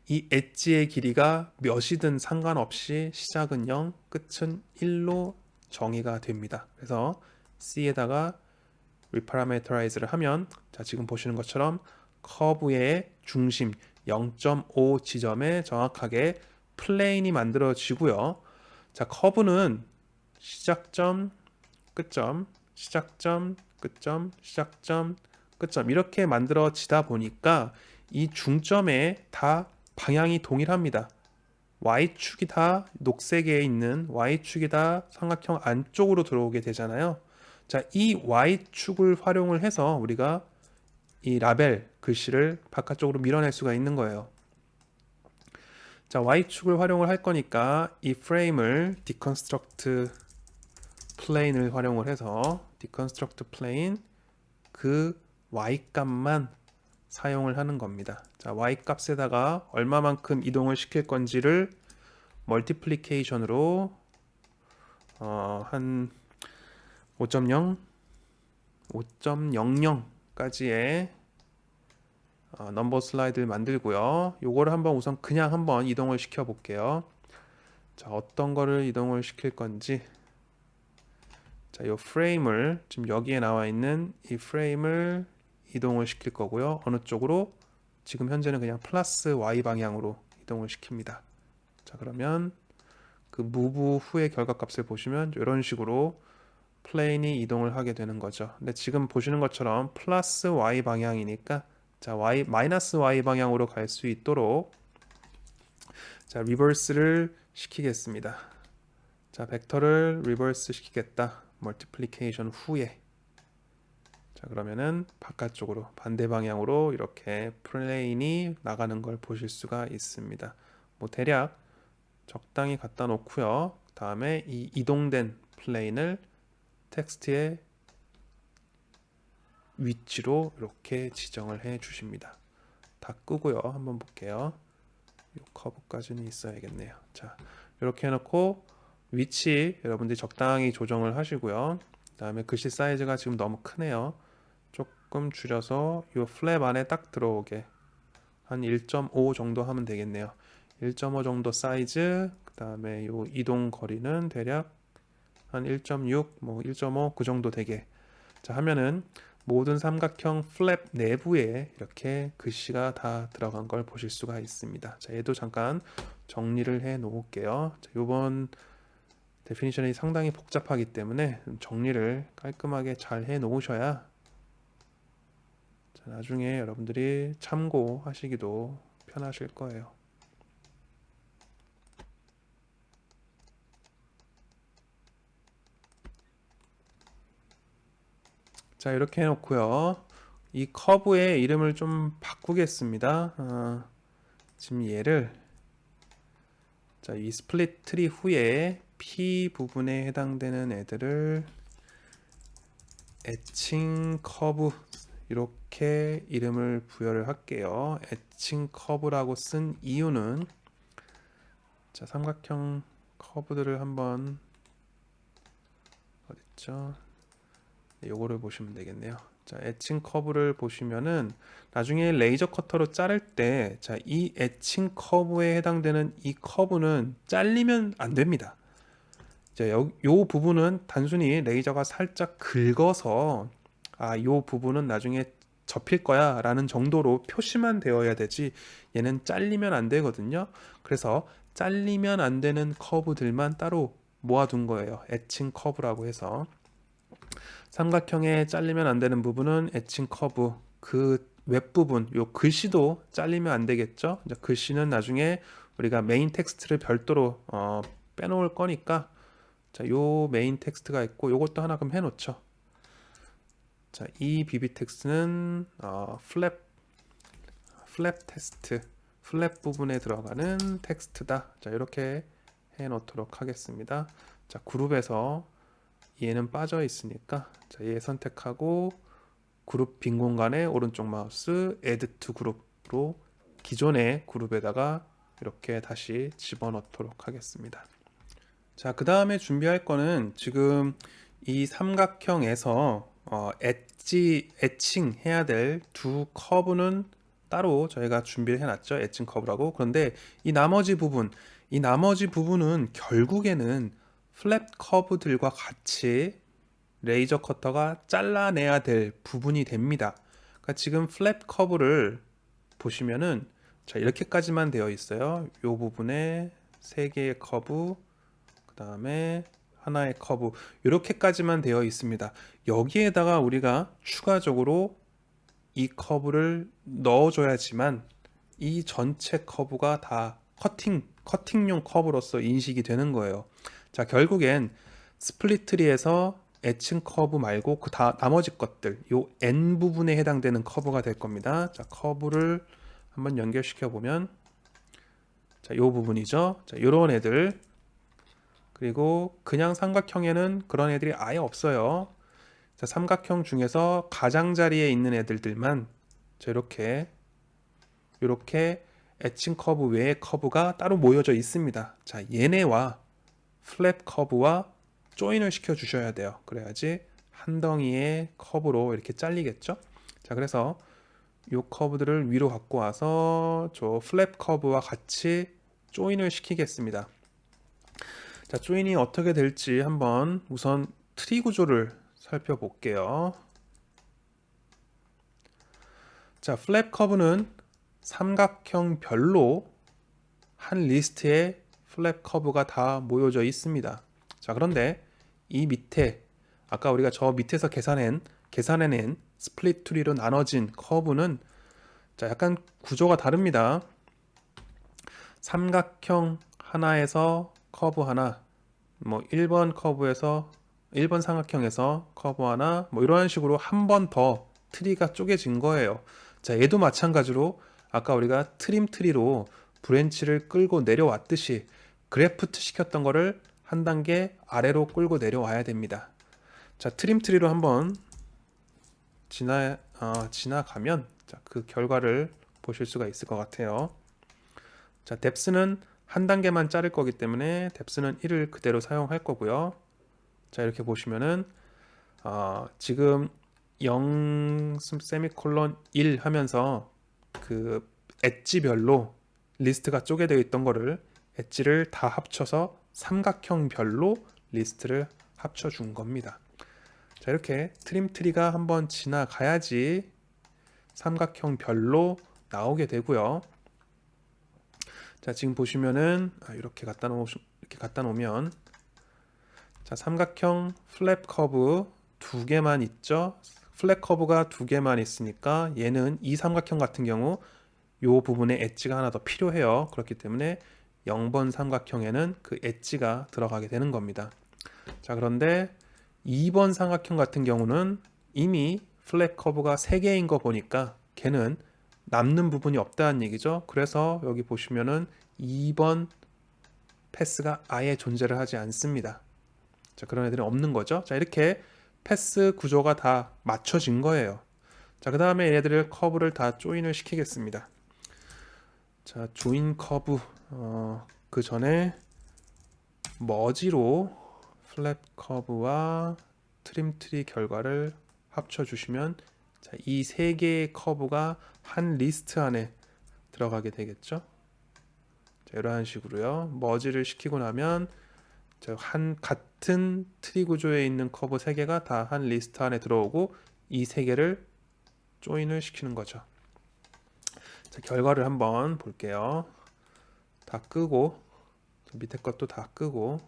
이 엣지의 길이가 몇이든 상관없이 시작은 0, 끝은 1로 정의가 됩니다. 그래서 C에다가 리파라메터라이즈를 하면 자, 지금 보시는 것처럼 커브의 중심 0.5 지점에 정확하게 플레인이 만들어지고요. 자, 커브는 시작점, 끝점, 시작점, 끝점, 시작점, 끝점 이렇게 만들어지다 보니까 이 중점에 다 방향이 동일합니다. Y축이 다 녹색에 있는 Y축이 다 삼각형 안쪽으로 들어오게 되잖아요. 자, 이 Y축을 활용을 해서 우리가 이 라벨 글씨를 바깥쪽으로 밀어낼 수가 있는 거예요. 자, Y축을 활용을 할 거니까 이 프레임을 deconstruct plane을 활용을 해서 deconstruct plane 그 Y 값만 사용을 하는 겁니다. 자, Y 값에다가 얼마만큼 이동을 시킬 건지를 멀티플리케이션으로 한 5.0, 5.00까지의 넘버 슬라이드를 만들고요. 요거를 한번 우선 그냥 한번 이동을 시켜 볼게요. 자, 어떤 거를 이동을 시킬 건지. 자, 요 프레임을 지금 여기에 나와 있는 이 프레임을 이동을 시킬 거고요. 어느 쪽으로? 지금 현재는 그냥 플러스 Y 방향으로 이동을 시킵니다. 자, 그러면 그 무브 후의 결과값을 보시면 이런 식으로 플레인이 이동을 하게 되는 거죠. 근데 지금 보시는 것처럼 플러스 Y 방향이니까 자, 마이너스 Y 방향으로 갈 수 있도록 자, 리버스를 시키겠습니다. 자, 벡터를 리버스 시키겠다. 멀티플리케이션 후에 자, 그러면은 바깥쪽으로 반대 방향으로 이렇게 플레인이 나가는 걸 보실 수가 있습니다. 뭐 대략 적당히 갖다 놓고요. 다음에 이 이동된 플레인을 텍스트의 위치로 이렇게 지정을 해 주십니다. 다 끄고요. 한번 볼게요. 이 커브까지는 있어야겠네요. 자, 이렇게 해놓고 위치 여러분들이 적당히 조정을 하시고요. 다음에 글씨 사이즈가 지금 너무 크네요. 조금 줄여서 이 플랩 안에 딱 들어오게 한 1.5 정도 하면 되겠네요. 1.5 정도 사이즈, 그 다음에 이 이동 거리는 대략 한 1.6, 뭐 1.5 그 정도 되게. 자, 하면은 모든 삼각형 플랩 내부에 이렇게 글씨가 다 들어간 걸 보실 수가 있습니다. 자, 얘도 잠깐 정리를 해 놓을게요. 자, 요번 데피니션이 상당히 복잡하기 때문에 정리를 깔끔하게 잘 해 놓으셔야 자, 나중에 여러분들이 참고하시기도 편하실 거예요. 자, 이렇게 해놓고요. 이 커브의 이름을 좀 바꾸겠습니다. 지금 얘를 자, 이 스플릿 트리 후에 P 부분에 해당되는 애들을 에칭 커브 이렇게 이름을 부여를 할게요. 에칭 커브라고 쓴 이유는 자, 삼각형 커브들을 한번 어딨죠? 요거를 보시면 되겠네요. 자, 에칭 커브를 보시면은 나중에 레이저 커터로 자를 때 자, 이 에칭 커브에 해당되는 이 커브는 잘리면 안 됩니다. 자, 요 부분은 단순히 레이저가 살짝 긁어서 요 부분은 나중에 접힐 거야 라는 정도로 표시만 되어야 되지 얘는 잘리면 안 되거든요. 그래서 잘리면 안 되는 커브들만 따로 모아둔 거예요. 에칭 커브라고 해서 삼각형에 잘리면 안 되는 부분은 에칭 커브, 그 웹부분, 요 글씨도 잘리면 안 되겠죠. 이제 글씨는 나중에 우리가 메인 텍스트를 별도로 빼놓을 거니까 자, 요 메인 텍스트가 있고 요것도 하나 그럼 해놓죠. 자, 이 BB 텍스트는 플랩 테스트, 플랩 부분에 들어가는 텍스트다. 자, 이렇게 해놓도록 하겠습니다. 자, 그룹에서 얘는 빠져 있으니까 자, 얘 선택하고 그룹 빈 공간에 오른쪽 마우스 Add to 그룹으로 기존의 그룹에다가 이렇게 다시 집어넣도록 하겠습니다. 자, 그 다음에 준비할 거는 지금 이 삼각형에서 에칭 해야 될 두 커브는 따로 저희가 준비를 해놨죠. 에칭 커브라고. 그런데 이 나머지 부분은 결국에는 플랩 커브들과 같이 레이저 커터가 잘라내야 될 부분이 됩니다. 그러니까 지금 플랩 커브를 보시면은 자, 이렇게까지만 되어 있어요. 이 부분에 세 개의 커브, 그 다음에 하나의 커브, 이렇게까지만 되어 있습니다. 여기에다가 우리가 추가적으로 이 커브를 넣어줘야지만 이 전체 커브가 다 커팅용 커브로서 인식이 되는 거예요. 자, 결국엔 스플릿 트리에서 에칭 커브 말고 나머지 것들, 요 N 부분에 해당되는 커브가 될 겁니다. 자, 커브를 한번 연결시켜 보면 자, 요 부분이죠. 자, 요런 애들. 그리고 그냥 삼각형에는 그런 애들이 아예 없어요. 자, 삼각형 중에서 가장자리에 있는 애들만 자, 이렇게 에칭 커브 외의 커브가 따로 모여져 있습니다. 자, 얘네와 플랩 커브와 조인을 시켜 주셔야 돼요. 그래야지 한 덩이의 커브로 이렇게 잘리겠죠. 자, 그래서 이 커브들을 위로 갖고 와서 저 플랩 커브와 같이 조인을 시키겠습니다. 자, 조인이 어떻게 될지 한번 우선 트리 구조를 살펴볼게요. 자, 플랩 커브는 삼각형별로 한 리스트에 플랩 커브가 다 모여져 있습니다. 자, 그런데 이 밑에 아까 우리가 저 밑에서 계산해낸 스플릿 트리로 나눠진 커브는 자, 약간 구조가 다릅니다. 삼각형 하나에서 커브 하나, 뭐 1번 커브에서 1번 삼각형에서 커브 하나, 뭐 이런 식으로 한 번 더 트리가 쪼개진 거예요. 자, 얘도 마찬가지로 아까 우리가 트림 트리로 브랜치를 끌고 내려왔듯이 그래프트 시켰던 거를 한 단계 아래로 끌고 내려와야 됩니다. 자, 트림 트리로 한번 지나가면 그 결과를 보실 수가 있을 것 같아요. 자, 뎁스는 한 단계만 자를 거기 때문에 뎁스는 1을 그대로 사용할 거고요. 자, 이렇게 보시면은 지금 0 세미콜론 1 하면서 그 엣지별로 리스트가 쪼개되어 있던 거를 엣지를 다 합쳐서 삼각형별로 리스트를 합쳐 준 겁니다. 자, 이렇게 트림 트리가 한번 지나가야지 삼각형별로 나오게 되고요. 자, 지금 보시면은 이렇게 갖다 놓으면 자, 삼각형 플랩 커브 두 개만 있죠. 플랩 커브가 두 개만 있으니까 얘는 이 삼각형 같은 경우 이 부분에 엣지가 하나 더 필요해요. 그렇기 때문에 0번 삼각형에는 그 엣지가 들어가게 되는 겁니다. 자, 그런데 2번 삼각형 같은 경우는 이미 플랫 커브가 3개인 거 보니까 걔는 남는 부분이 없다는 얘기죠. 그래서 여기 보시면은 2번 패스가 아예 존재를 하지 않습니다. 자, 그런 애들이 없는 거죠. 자, 이렇게 패스 구조가 다 맞춰진 거예요. 자, 그 다음에 얘네들을 커브를 다 조인을 시키겠습니다. 자, 조인 커브 그 전에 머지로 플랫 커브와 트림 트리 결과를 합쳐 주시면 자, 이 세 개의 커브가 한 리스트 안에 들어가게 되겠죠. 자, 이러한 식으로요. 머지를 시키고 나면 한 같은 트리 구조에 있는 커브 3개가 다 한 리스트 안에 들어오고 이 3개를 조인을 시키는 거죠. 자, 결과를 한번 볼게요. 다 끄고 밑에 것도 다 끄고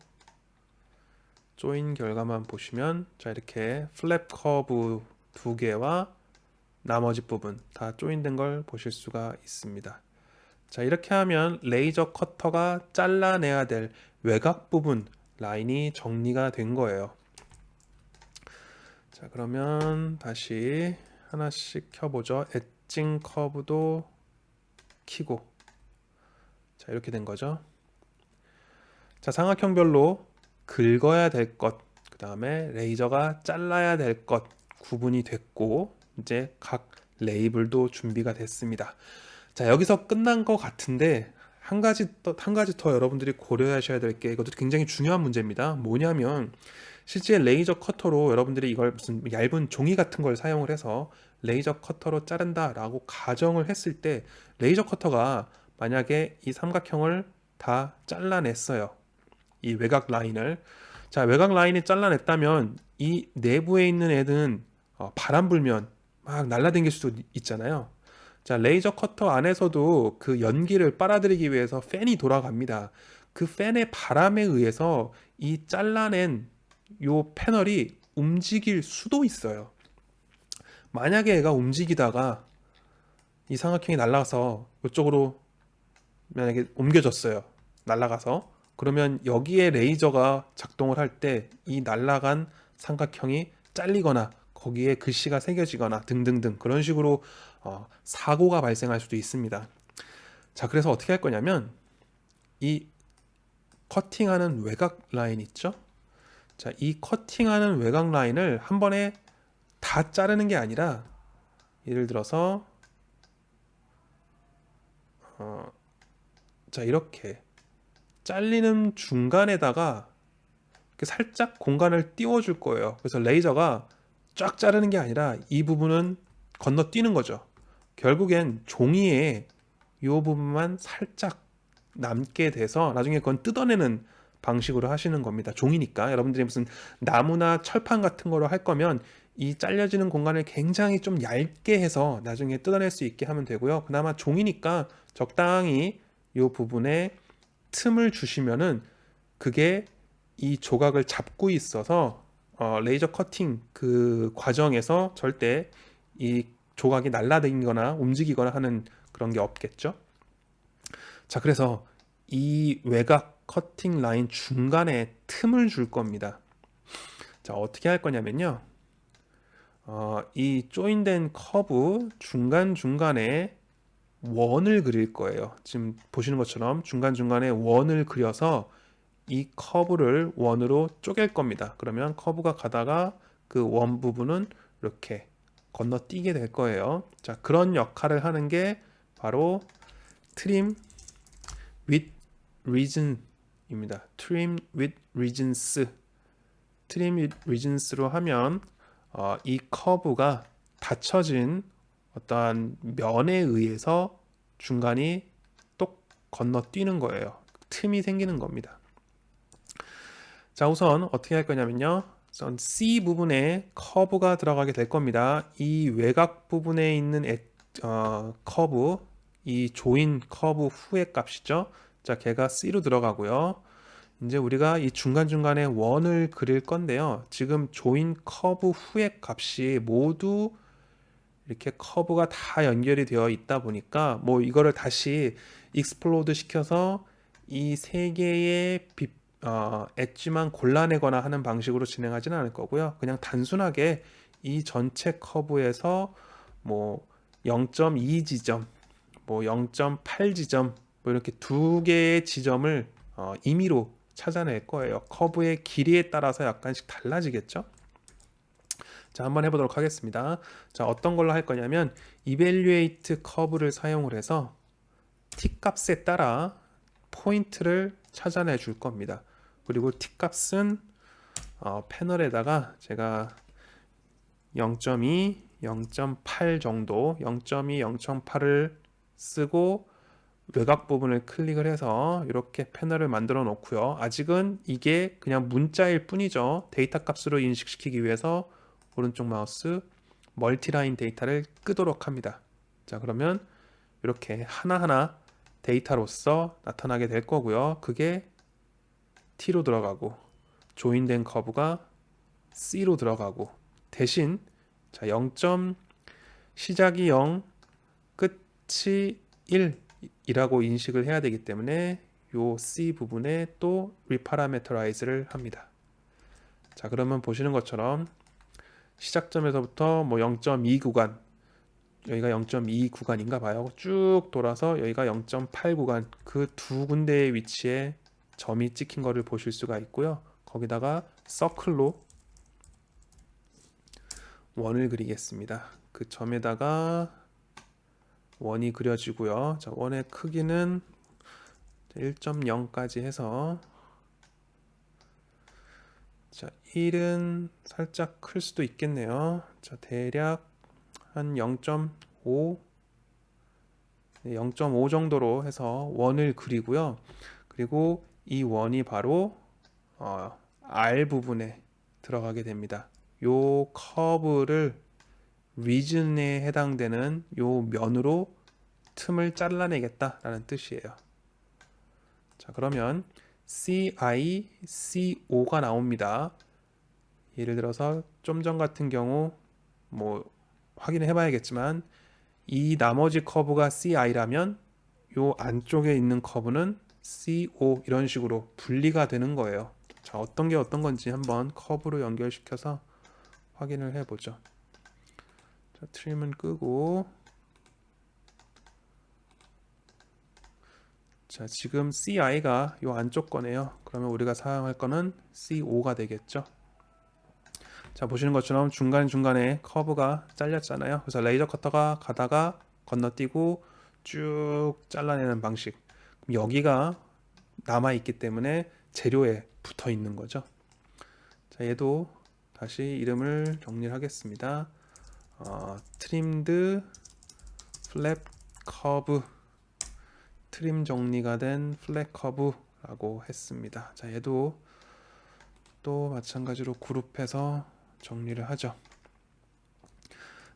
조인 결과만 보시면 자, 이렇게 플랩 커브 2개와 나머지 부분 다 조인된 걸 보실 수가 있습니다. 자, 이렇게 하면 레이저 커터가 잘라내야 될 외곽 부분 라인이 정리가 된 거예요. 자, 그러면 다시 하나씩 켜보죠. 엣징 커브도 키고 자, 이렇게 된 거죠. 자, 삼각형별로 긁어야 될 것, 그 다음에 레이저가 잘라야 될 것 구분이 됐고 이제 각 레이블도 준비가 됐습니다. 자, 여기서 끝난 것 같은데 한 가지 더 여러분들이 고려하셔야 될 게 이것도 굉장히 중요한 문제입니다. 뭐냐면 실제 레이저 커터로 여러분들이 이걸 무슨 얇은 종이 같은 걸 사용을 해서 레이저 커터로 자른다라고 가정을 했을 때 레이저 커터가 만약에 이 삼각형을 다 잘라냈어요. 이 외곽 라인을. 자, 외곽 라인이 잘라냈다면 이 내부에 있는 애는 바람 불면 막 날아다닐 수도 있잖아요. 자, 레이저 커터 안에서도 그 연기를 빨아들이기 위해서 팬이 돌아갑니다. 그 팬의 바람에 의해서 이 잘라낸 요 패널이 움직일 수도 있어요. 만약에 얘가 움직이다가 이 삼각형이 날아가서 이쪽으로 만약에 옮겨졌어요. 날아가서 그러면 여기에 레이저가 작동을 할 때 이 날아간 삼각형이 잘리거나 거기에 글씨가 새겨지거나 등등등 그런 식으로 사고가 발생할 수도 있습니다. 자, 그래서 어떻게 할 거냐면 이 커팅하는 외곽 라인 있죠? 자, 이 커팅하는 외곽 라인을 한 번에 다 자르는 게 아니라 예를 들어서 자, 이렇게 잘리는 중간에다가 이렇게 살짝 공간을 띄워줄 거예요. 그래서 레이저가 쫙 자르는 게 아니라 이 부분은 건너뛰는 거죠. 결국엔 종이에 이 부분만 살짝 남게 돼서 나중에 그건 뜯어내는 방식으로 하시는 겁니다. 종이니까 여러분들이 무슨 나무나 철판 같은 거로 할 거면 이 잘려지는 공간을 굉장히 좀 얇게 해서 나중에 뜯어낼 수 있게 하면 되고요. 그나마 종이니까 적당히 이 부분에 틈을 주시면은 그게 이 조각을 잡고 있어서 레이저 커팅 그 과정에서 절대 이 조각이 날아다니거나 움직이거나 하는 그런 게 없겠죠. 자, 그래서 이 외곽 커팅 라인 중간에 틈을 줄 겁니다. 자, 어떻게 할 거냐면요. 이 조인된 커브 중간중간에 원을 그릴 거예요. 지금 보시는 것처럼 중간중간에 원을 그려서 이 커브를 원으로 쪼갤 겁니다. 그러면 커브가 가다가 그 원 부분은 이렇게 건너뛰게 될 거예요. 자, 그런 역할을 하는 게 바로 trim with region입니다. trim with regions. trim with regions로 하면 이 커브가 닫혀진 어떠한 면에 의해서 중간이 똑 건너뛰는 거예요. 틈이 생기는 겁니다. 자, 우선 어떻게 할 거냐면요. 우선 C 부분에 커브가 들어가게 될 겁니다. 이 외곽 부분에 있는 커브, 이 조인 커브 후의 값이죠. 자, 걔가 C로 들어가고요. 이제 우리가 이 중간중간에 원을 그릴 건데요. 지금 조인 커브 후의 값이 모두 이렇게 커브가 다 연결이 되어 있다 보니까 뭐 이거를 다시 익스플로드 시켜서 이 세 개의 엣지만 골라내거나 하는 방식으로 진행하지는 않을 거고요. 그냥 단순하게 이 전체 커브에서 뭐 0.2 지점, 뭐 0.8 지점, 뭐 이렇게 두 개의 지점을 임의로 찾아낼 거예요. 커브의 길이에 따라서 약간씩 달라지겠죠? 자, 한번 해보도록 하겠습니다. 자, 어떤 걸로 할 거냐면 evaluate 커브를 사용을 해서 t 값에 따라 포인트를 찾아내 줄 겁니다. 그리고 t 값은 패널에다가 제가 0.2, 0.8 정도, 0.2, 0.8을 쓰고 외곽 부분을 클릭을 해서 이렇게 패널을 만들어 놓고요. 아직은 이게 그냥 문자일 뿐이죠. 데이터 값으로 인식시키기 위해서 오른쪽 마우스 멀티라인 데이터를 끄도록 합니다. 자, 그러면 이렇게 하나하나 데이터로서 나타나게 될 거고요. 그게 T로 들어가고 조인된 커브가 C로 들어가고 대신 자, 0. 시작이 0, 끝이 1 이라고 인식을 해야 되기 때문에 요 C 부분에 또 리파라메터라이즈를 합니다. 자, 그러면 보시는 것처럼 시작점에서부터 뭐 0.2 구간, 여기가 0.2 구간인가 봐요. 쭉 돌아서 여기가 0.8 구간, 그 두 군데의 위치에 점이 찍힌 거를 보실 수가 있고요. 거기다가 서클로 원을 그리겠습니다. 그 점에다가 원이 그려지고요. 자, 원의 크기는 1.0까지 해서 자, 1은 살짝 클 수도 있겠네요. 자, 대략 한 0.5 0.5 정도로 해서 원을 그리고요. 그리고 이 원이 바로 R 부분에 들어가게 됩니다. 요 커브를 리전에 해당되는 요 면으로 틈을 잘라내겠다라는 뜻이에요. 자, 그러면 CI, CO가 나옵니다. 예를 들어서 좀 전 같은 경우 뭐 확인해 봐야겠지만 이 나머지 커브가 CI라면 요 안쪽에 있는 커브는 CO 이런 식으로 분리가 되는 거예요. 자, 어떤 게 어떤 건지 한번 커브로 연결시켜서 확인을 해보죠. 자, 트림은 끄고 자, 지금 CI가 요 안쪽 거네요. 그러면 우리가 사용할 거는 CO가 되겠죠. 자, 보시는 것처럼 중간중간에 커브가 잘렸잖아요. 그래서 레이저 커터가 가다가 건너뛰고 쭉 잘라내는 방식. 여기가 남아있기 때문에 재료에 붙어 있는 거죠. 자, 얘도 다시 이름을 정리를 하겠습니다. 트림드 플랫 커브, 트림 정리가 된 플랫 커브라고 했습니다. 자, 얘도 또 마찬가지로 그룹해서 정리를 하죠.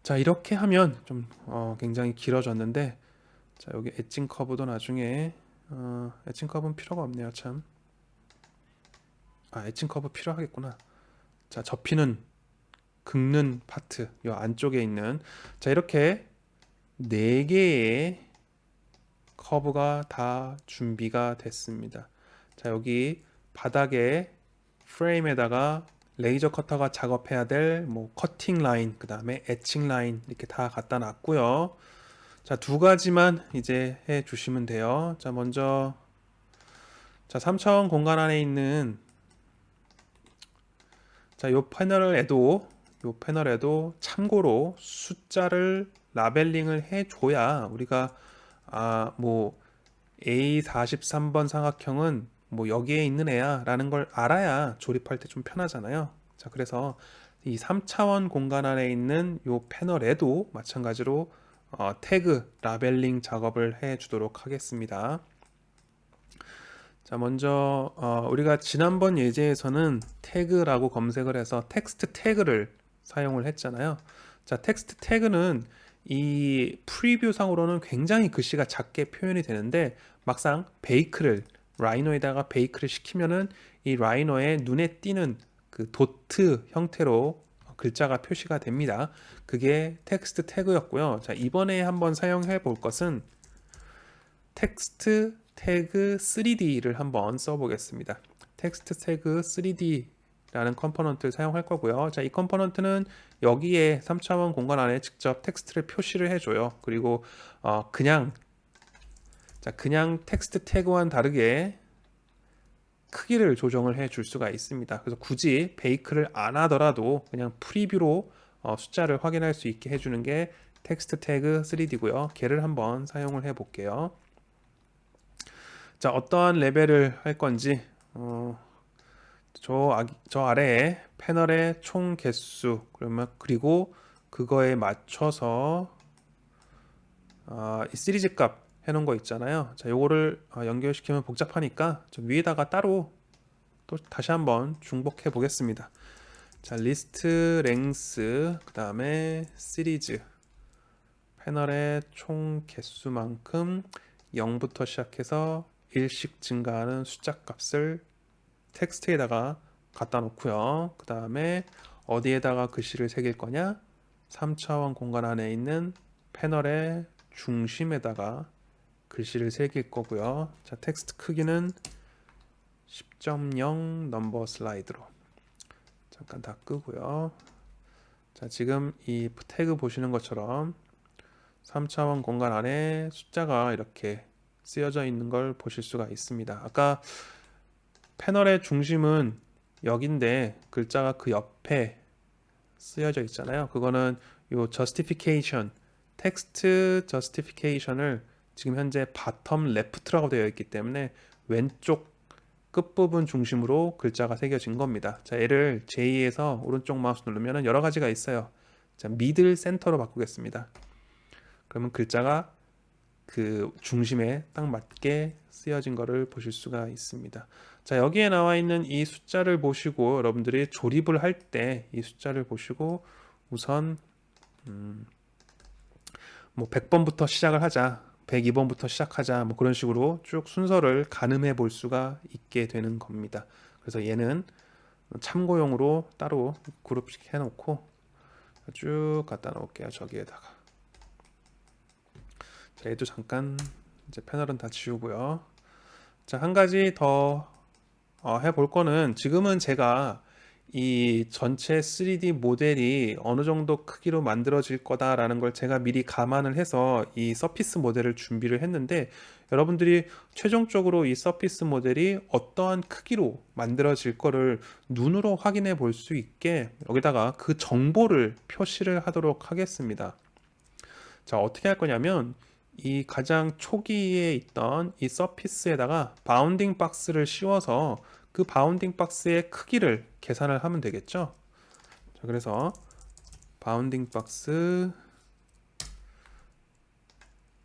자, 이렇게 하면 좀 굉장히 길어졌는데 자, 여기 엣징 커브도 나중에 엣징 커브는 필요가 없네요. 참. 엣징 커브 필요하겠구나. 자, 접히는 긁는 파트 이 안쪽에 있는 자, 이렇게 4개의 커브가 다 준비가 됐습니다. 자, 여기 바닥에 프레임에다가 레이저 커터가 작업해야 될 뭐 커팅 라인, 그 다음에 에칭 라인 이렇게 다 갖다 놨고요. 자, 두 가지만 이제 해 주시면 돼요. 자, 먼저 자, 3차원 공간 안에 있는 자, 요 패널에도 참고로 숫자를 라벨링을 해 줘야 우리가 뭐 A43번 삼각형은 뭐 여기에 있는 애야 라는 걸 알아야 조립할 때 좀 편하잖아요. 자, 그래서 이 3차원 공간 안에 있는 요 패널에도 마찬가지로 태그 라벨링 작업을 해 주도록 하겠습니다. 자, 먼저 우리가 지난번 예제에서는 태그라고 검색을 해서 텍스트 태그를 사용을 했잖아요. 자, 텍스트 태그는 이 프리뷰 상으로는 굉장히 글씨가 작게 표현이 되는데 막상 라이노에다가 베이크를 시키면은 이 라이노의 눈에 띄는 그 도트 형태로 글자가 표시가 됩니다. 그게 텍스트 태그였고요. 자, 이번에 한번 사용해 볼 것은 텍스트 태그 3D를 한번 써보겠습니다. 텍스트 태그 3D라는 컴포넌트를 사용할 거고요. 자, 이 컴포넌트는 여기에 3차원 공간 안에 직접 텍스트를 표시를 해줘요. 그리고 그냥 텍스트 태그와는 다르게 크기를 조정을 해 줄 수가 있습니다. 그래서 굳이 베이크를 안 하더라도 그냥 프리뷰로 숫자를 확인할 수 있게 해주는 게 텍스트 태그 3D고요. 걔를 한번 사용을 해 볼게요. 자, 어떠한 레벨을 할 건지 저 아래에 패널의 총 개수 그리고 그거에 맞춰서 이 시리즈 값 해놓은 거 있잖아요. 자, 요거를 연결시키면 복잡하니까 저 위에다가 따로 또 다시 한번 중복해 보겠습니다. 자, 리스트 랭스 그 다음에 시리즈 패널의 총 개수만큼 0부터 시작해서 1씩 증가하는 숫자 값을 텍스트에다가 갖다 놓고요. 그 다음에 어디에다가 글씨를 새길 거냐? 3차원 공간 안에 있는 패널의 중심에다가 글씨를 새길 거고요. 자, 텍스트 크기는 10.0 넘버 슬라이드로 잠깐 다 끄고요. 자, 지금 이 태그 보시는 것처럼 3차원 공간 안에 숫자가 이렇게 쓰여져 있는 걸 보실 수가 있습니다. 아까 패널의 중심은 여긴데 글자가 그 옆에 쓰여져 있잖아요. 그거는 요 justification, 텍스트 justification을 지금 현재 바텀 레프트라고 되어 있기 때문에 왼쪽 끝부분 중심으로 글자가 새겨진 겁니다. 자, 얘를 J에서 오른쪽 마우스 누르면 여러 가지가 있어요. 자, 미들 센터로 바꾸겠습니다. 그러면 글자가 그 중심에 딱 맞게 쓰여진 것을 보실 수가 있습니다. 자, 여기에 나와 있는 이 숫자를 보시고 여러분들이 조립을 할 때 이 숫자를 보시고 우선 뭐 100번부터 시작을 하자, 102번부터 시작하자, 뭐 그런 식으로 쭉 순서를 가늠해 볼 수가 있게 되는 겁니다. 그래서 얘는 참고용으로 따로 그룹식 해놓고 쭉 갖다 놓을게요. 저기에다가. 자, 얘도 잠깐 이제 패널은 다 지우고요. 자, 한 가지 더 해볼 거는 지금은 제가 이 전체 3D 모델이 어느 정도 크기로 만들어질 거다라는 걸 제가 미리 감안을 해서 이 서피스 모델을 준비를 했는데 여러분들이 최종적으로 이 서피스 모델이 어떠한 크기로 만들어질 거를 눈으로 확인해 볼 수 있게 여기다가 그 정보를 표시를 하도록 하겠습니다. 자, 어떻게 할 거냐면 이 가장 초기에 있던 이 서피스에다가 바운딩 박스를 씌워서 그 바운딩 박스의 크기를 계산을 하면 되겠죠. 자, 그래서 바운딩 박스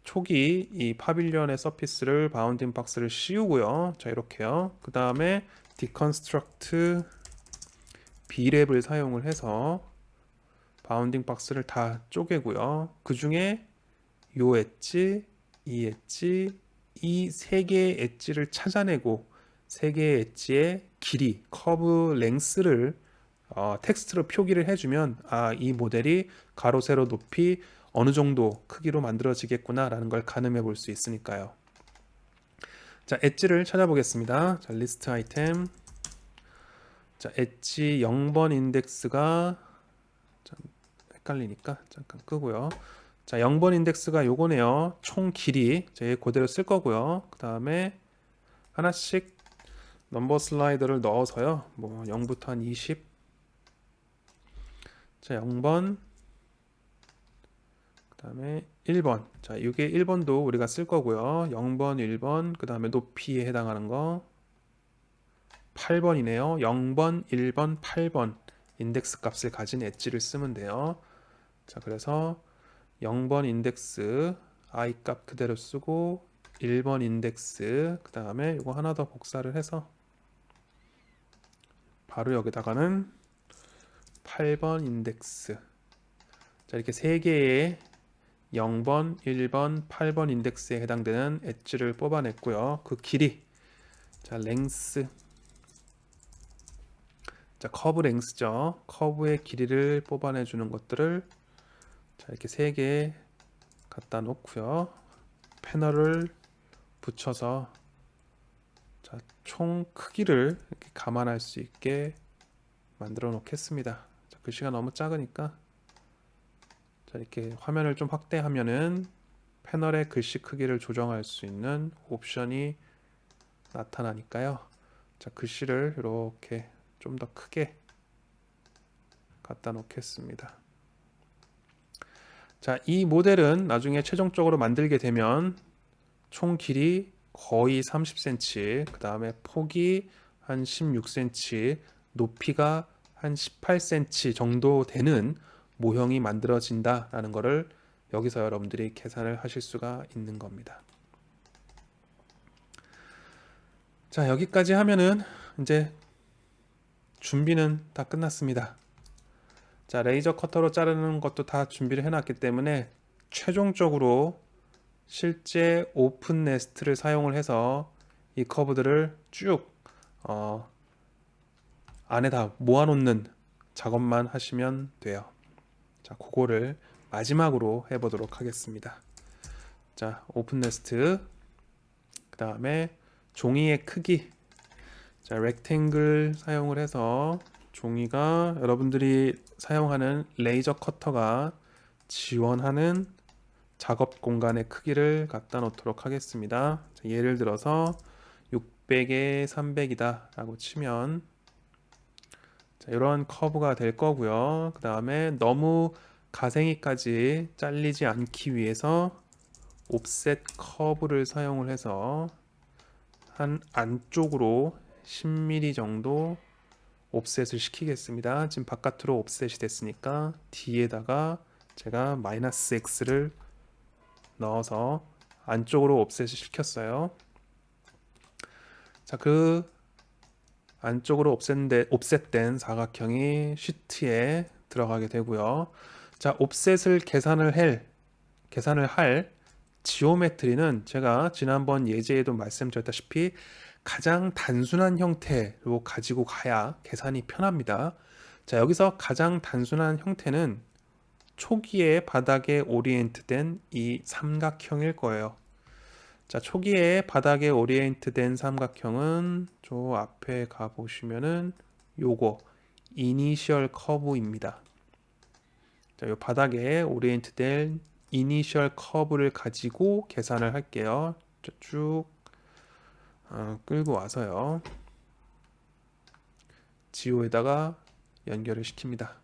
초기 이 파빌리언의 서피스를 바운딩 박스를 씌우고요. 자, 이렇게요. 그 다음에 디컨스트럭트 B랩을 사용을 해서 바운딩 박스를 다 쪼개고요. 그 중에 요 엣지, 이 엣지, 이 세 개의 엣지를 찾아내고 세 개의 엣지의 길이, 커브 랭스를 텍스트로 표기를 해주면 이 모델이 가로 세로 높이 어느 정도 크기로 만들어지겠구나 라는 걸 가늠해 볼 수 있으니까요. 자, 엣지를 찾아보겠습니다. 자, 리스트 아이템. 자, 엣지 0번 인덱스가 좀 헷갈리니까 잠깐 끄고요. 자, 0번 인덱스가 요거네요. 총 길이. 제 그대로 쓸 거고요. 그 다음에 하나씩 넘버 슬라이더를 넣어서요. 뭐 0부터 한 20. 자, 0번. 그 다음에 1번. 자, 이게 1번도 우리가 쓸 거고요. 0번, 1번. 그 다음에 높이에 해당하는 거. 8번이네요. 0번, 1번, 8번. 인덱스 값을 가진 엣지를 쓰면 돼요. 자, 그래서 0번 인덱스 i 값 그대로 쓰고 1번 인덱스 그 다음에 이거 하나 더 복사를 해서 바로 여기다가는 8번 인덱스. 자, 이렇게 세 개의 0번, 1번, 8번 인덱스에 해당되는 엣지를 뽑아냈고요. 그 길이, 자, 랭스, 자, 커브 랭스죠. 커브의 길이를 뽑아내 주는 것들을 자, 이렇게 세 개 갖다 놓고요. 패널을 붙여서 자, 총 크기를 이렇게 감안할 수 있게 만들어 놓겠습니다. 자, 글씨가 너무 작으니까 자, 이렇게 화면을 좀 확대하면은 패널의 글씨 크기를 조정할 수 있는 옵션이 나타나니까요. 자, 글씨를 이렇게 좀 더 크게 갖다 놓겠습니다. 자, 이 모델은 나중에 최종적으로 만들게 되면 총 길이 거의 30cm, 그 다음에 폭이 한 16cm, 높이가 한 18cm 정도 되는 모형이 만들어진다라는 것을 여기서 여러분들이 계산을 하실 수가 있는 겁니다. 자, 여기까지 하면은 이제 준비는 다 끝났습니다. 자, 레이저 커터로 자르는 것도 다 준비를 해놨기 때문에 최종적으로 실제 오픈 네스트를 사용을 해서 이 커브들을 쭉 안에다 모아놓는 작업만 하시면 돼요. 자, 그거를 마지막으로 해보도록 하겠습니다. 자, 오픈 네스트, 그 다음에 종이의 크기, 자, 렉탱글 사용을 해서 종이가 여러분들이 사용하는 레이저 커터가 지원하는 작업 공간의 크기를 갖다 놓도록 하겠습니다. 자, 예를 들어서 600에 300이다 라고 치면 자, 이런 커브가 될 거고요. 그 다음에 너무 가생이까지 잘리지 않기 위해서 옵셋 커브를 사용을 해서 한 안쪽으로 10mm 정도 옵셋을 시키겠습니다. 지금 바깥으로 옵셋이 됐으니까 D에다가 제가 마이너스 X를 넣어서 안쪽으로 옵셋을 시켰어요. 자, 그 안쪽으로 옵셋된 사각형이 시트에 들어가게 되고요. 자, 옵셋을 계산을 할 지오메트리는 제가 지난번 예제에도 말씀드렸다시피 가장 단순한 형태로 가지고 가야 계산이 편합니다. 자, 여기서 가장 단순한 형태는 초기에 바닥에 오리엔트된 이 삼각형일 거예요. 자, 초기에 바닥에 오리엔트된 삼각형은 저 앞에 가 보시면은 요거 이니셜 커브입니다. 자, 요 바닥에 오리엔트된 이니셜 커브를 가지고 계산을 할게요. 쭉 끌고 와서요. 지오에다가 연결을 시킵니다.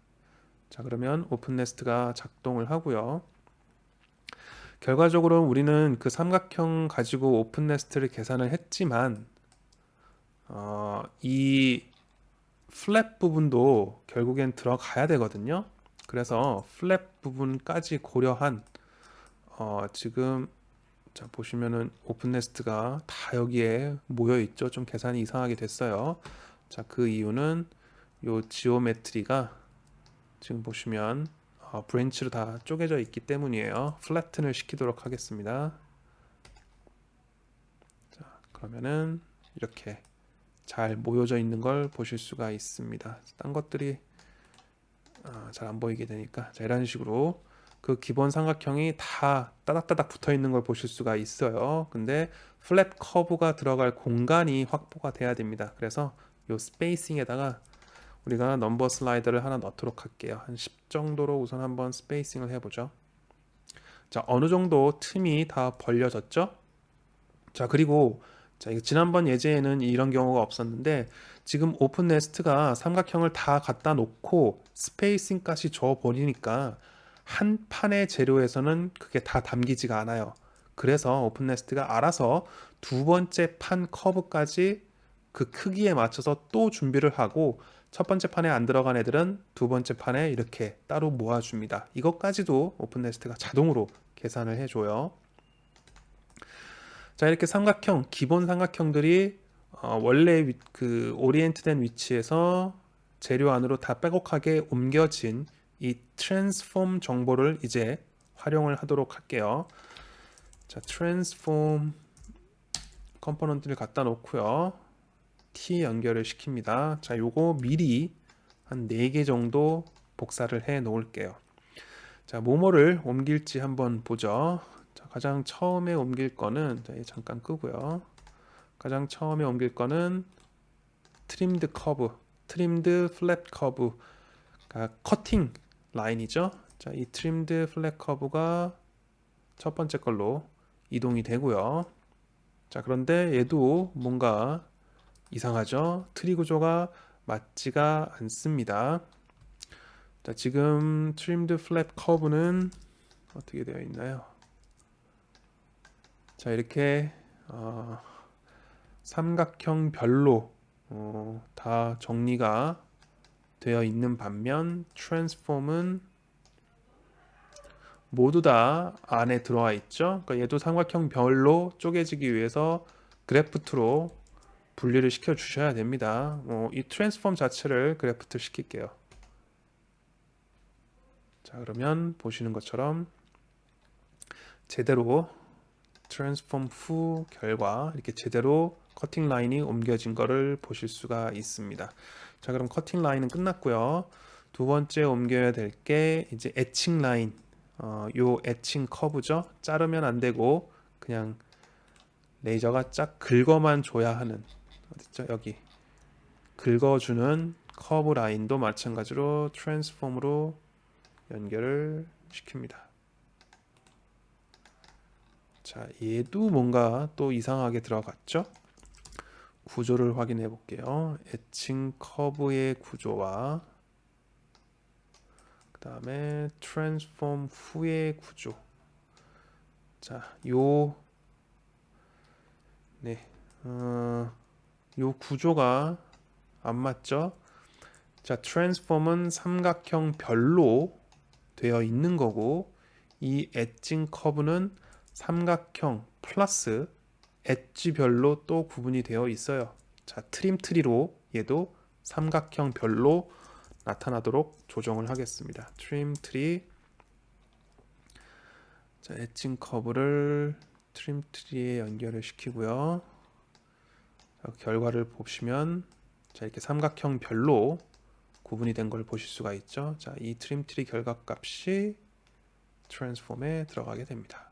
자, 그러면 오픈 네스트가 작동을 하고요. 결과적으로 우리는 그 삼각형 가지고 오픈 네스트를 계산을 했지만 이 플랩 부분도 결국엔 들어가야 되거든요. 그래서 플랩 부분까지 고려한 지금 자, 보시면은 오픈 네스트가 다 여기에 모여 있죠. 좀 계산이 이상하게 됐어요. 자, 그 이유는 요 지오메트리가 지금 보시면 브랜치로 다 쪼개져 있기 때문이에요. 플래튼을 시키도록 하겠습니다. 자, 그러면은 이렇게 잘 모여져 있는 걸 보실 수가 있습니다. 딴 것들이 잘 안 보이게 되니까 자, 이런 식으로 그 기본 삼각형이 다 따닥따닥 붙어 있는 걸 보실 수가 있어요. 근데 플랫 커브가 들어갈 공간이 확보가 돼야 됩니다. 그래서 요 스페이싱에다가 우리가 넘버 슬라이더를 하나 넣도록 할게요. 한 10 정도로 우선 한번 스페이싱을 해보죠. 자, 어느 정도 틈이 다 벌려졌죠? 자, 그리고 자, 이거 지난번 예제에는 이런 경우가 없었는데 지금 오픈 네스트가 삼각형을 다 갖다 놓고 스페이싱까지 줘 버리니까 한 판의 재료에서는 그게 다 담기지가 않아요. 그래서 오픈 네스트가 알아서 두 번째 판 커브까지 그 크기에 맞춰서 또 준비를 하고 첫 번째 판에 안 들어간 애들은 두 번째 판에 이렇게 따로 모아줍니다. 이것까지도 오픈 네스트가 자동으로 계산을 해줘요. 자, 이렇게 삼각형, 기본 삼각형들이 원래 그 오리엔트된 위치에서 재료 안으로 다 빼곡하게 옮겨진 이 트랜스폼 정보를 이제 활용을 하도록 할게요. 자, 트랜스폼 컴포넌트를 갖다 놓고요. T 연결을 시킵니다. 자, 요거 미리 한 4개 정도 복사를 해 놓을게요. 자, 뭐뭐를 옮길지 한번 보죠. 자, 가장 처음에 옮길 거는 잠깐 끄고요. 가장 처음에 옮길 거는 트림드 커브, 트림드 플랫 커브가 커팅 라인이죠. 자, 이 트림드 플랫 커브가 첫 번째 걸로 이동이 되고요. 자, 그런데 얘도 뭔가 이상하죠? 트리 구조가 맞지가 않습니다. 자, 지금 트림드 플랫 커브는 어떻게 되어 있나요? 자, 이렇게 삼각형별로 다 정리가 되어 있는 반면 트랜스폼은 모두 다 안에 들어와 있죠. 그러니까 얘도 삼각형별로 쪼개지기 위해서 그래프트로 분리를 시켜 주셔야 됩니다. 이 트랜스폼 자체를 그래프트 시킬게요. 자, 그러면 보시는 것처럼 제대로 트랜스폼 후 결과 이렇게 제대로 커팅 라인이 옮겨진 거를 보실 수가 있습니다. 자, 그럼 커팅 라인은 끝났고요. 두 번째 옮겨야 될 게 이제 에칭 라인. 요 에칭 커브죠. 자르면 안 되고 그냥 레이저가 쫙 긁어만 줘야 하는, 어딨죠? 여기 긁어주는 커브 라인도 마찬가지로 트랜스폼으로 연결을 시킵니다. 자, 얘도 뭔가 또 이상하게 들어갔죠? 구조를 확인해 볼게요. 에칭 커브의 구조와 그 다음에 트랜스폼 후의 구조. 자, 네, 요 구조가 안 맞죠? 자, 트랜스폼은 삼각형별로 되어 있는 거고 이 엣징 커브는 삼각형 플러스 엣지별로 또 구분이 되어 있어요. 자, 트림 트리로 얘도 삼각형별로 나타나도록 조정을 하겠습니다. 트림 트리. 자, 엣징 커브를 트림 트리에 연결을 시키고요. 자, 결과를 보시면 자, 이렇게 삼각형별로 구분이 된 걸 보실 수가 있죠. 자, 이 트림 트리 결과값이 트랜스폼에 들어가게 됩니다.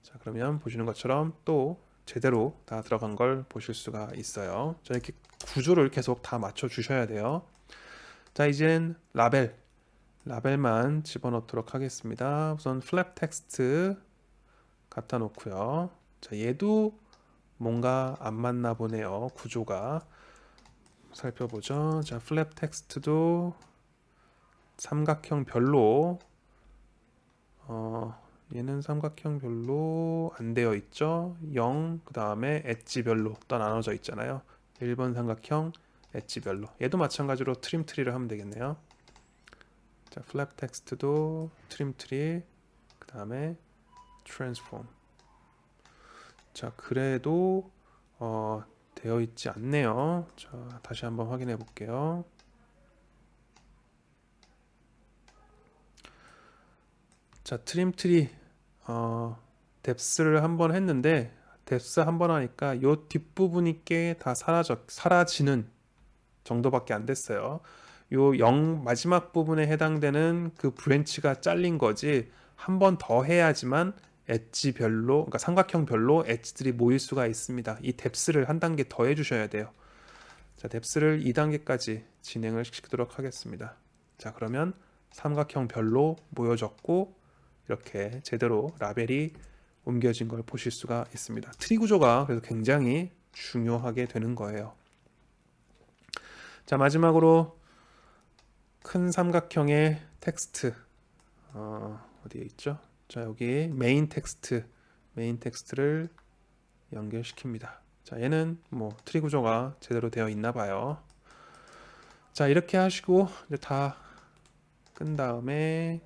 자, 그러면 보시는 것처럼 또 제대로 다 들어간 걸 보실 수가 있어요. 자, 이렇게 구조를 계속 다 맞춰 주셔야 돼요. 자, 이젠 라벨만 집어넣도록 하겠습니다. 우선 플랩 텍스트 갖다 놓고요. 자, 얘도 뭔가 안 맞나 보네요. 구조가. 살펴보죠. 자, 플랩 텍스트도 삼각형별로 얘는 삼각형별로 안 되어 있죠. 0, 그 다음에 엣지별로 또 나눠져 있잖아요. 1번 삼각형, 엣지별로. 얘도 마찬가지로 트림 트리를 하면 되겠네요. 자, 플랩 텍스트도 트림 트리, 그 다음에 트랜스폼. 자, 그래도 되어 있지 않네요. 자, 다시 한번 확인해 볼게요. 자, 트림 트리 뎁스를 한번 했는데 뎁스 한번 하니까 요 뒷부분이 꽤 다 사라지는 정도밖에 안 됐어요. 요 0 마지막 부분에 해당되는 그 브랜치가 잘린 거지 한 번 더 해야지만 엣지별로, 그러니까 삼각형별로 엣지들이 모일 수가 있습니다. 이 뎁스를 한 단계 더 해주셔야 돼요. 자, 뎁스를 2단계까지 진행을 시키도록 하겠습니다. 자, 그러면 삼각형별로 모여졌고 이렇게 제대로 라벨이 옮겨진 걸 보실 수가 있습니다. 트리 구조가 그래서 굉장히 중요하게 되는 거예요. 자, 마지막으로 큰 삼각형의 텍스트 어디에 있죠? 자, 여기 메인 텍스트를 연결시킵니다. 자, 얘는 뭐 트리 구조가 제대로 되어 있나 봐요. 자, 이렇게 하시고 이제 다 끈 다음에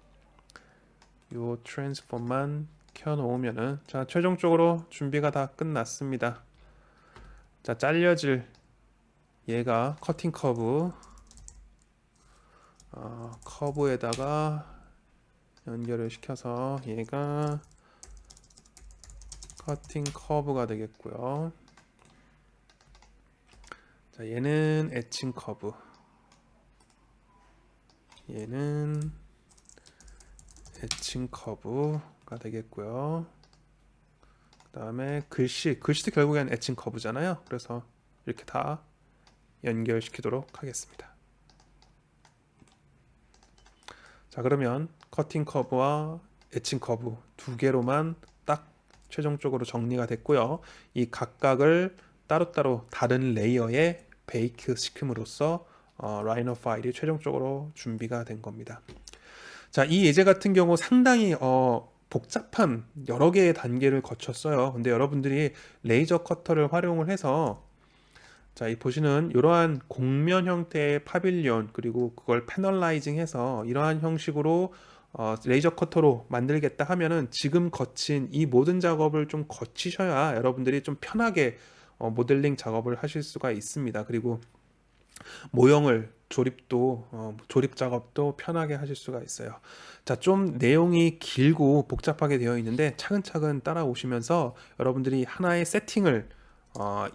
요 트랜스폼만 켜 놓으면은, 자, 최종적으로 준비가 다 끝났습니다. 자, 잘려질 얘가 커팅 커브에다가 연결을 시켜서 얘가 커팅 커브가 되겠고요. 자, 얘는 에칭 커브, 얘는 에칭 커브가 되겠고요. 그 다음에 글씨도 결국엔 에칭 커브잖아요. 그래서 이렇게 다 연결시키도록 하겠습니다. 자, 그러면 커팅 커브와 에칭 커브 두 개로만 딱 최종적으로 정리가 됐고요. 이 각각을 따로따로 다른 레이어에 베이크 시킴으로써 라이너 파일이 최종적으로 준비가 된 겁니다. 자, 이 예제 같은 경우 상당히 복잡한 여러 개의 단계를 거쳤어요. 근데 여러분들이 레이저 커터를 활용을 해서, 자, 이 보시는 이러한 곡면 형태의 파빌리온, 그리고 그걸 패널라이징해서 이러한 형식으로 레이저 커터로 만들겠다 하면은 지금 거친 이 모든 작업을 좀 거치셔야 여러분들이 좀 편하게 모델링 작업을 하실 수가 있습니다. 그리고 모형을 조립 작업도 편하게 하실 수가 있어요. 자, 좀 내용이 길고 복잡하게 되어 있는데 차근차근 따라오시면서 여러분들이 하나의 세팅을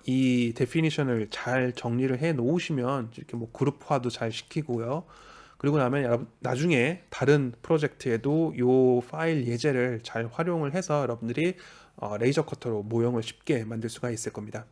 이 데피니션을 잘 정리를 해 놓으시면 이렇게 뭐 그룹화도 잘 시키고요. 그리고 나면 나중에 다른 프로젝트에도 이 파일 예제를 잘 활용을 해서 여러분들이 레이저 커터로 모형을 쉽게 만들 수가 있을 겁니다.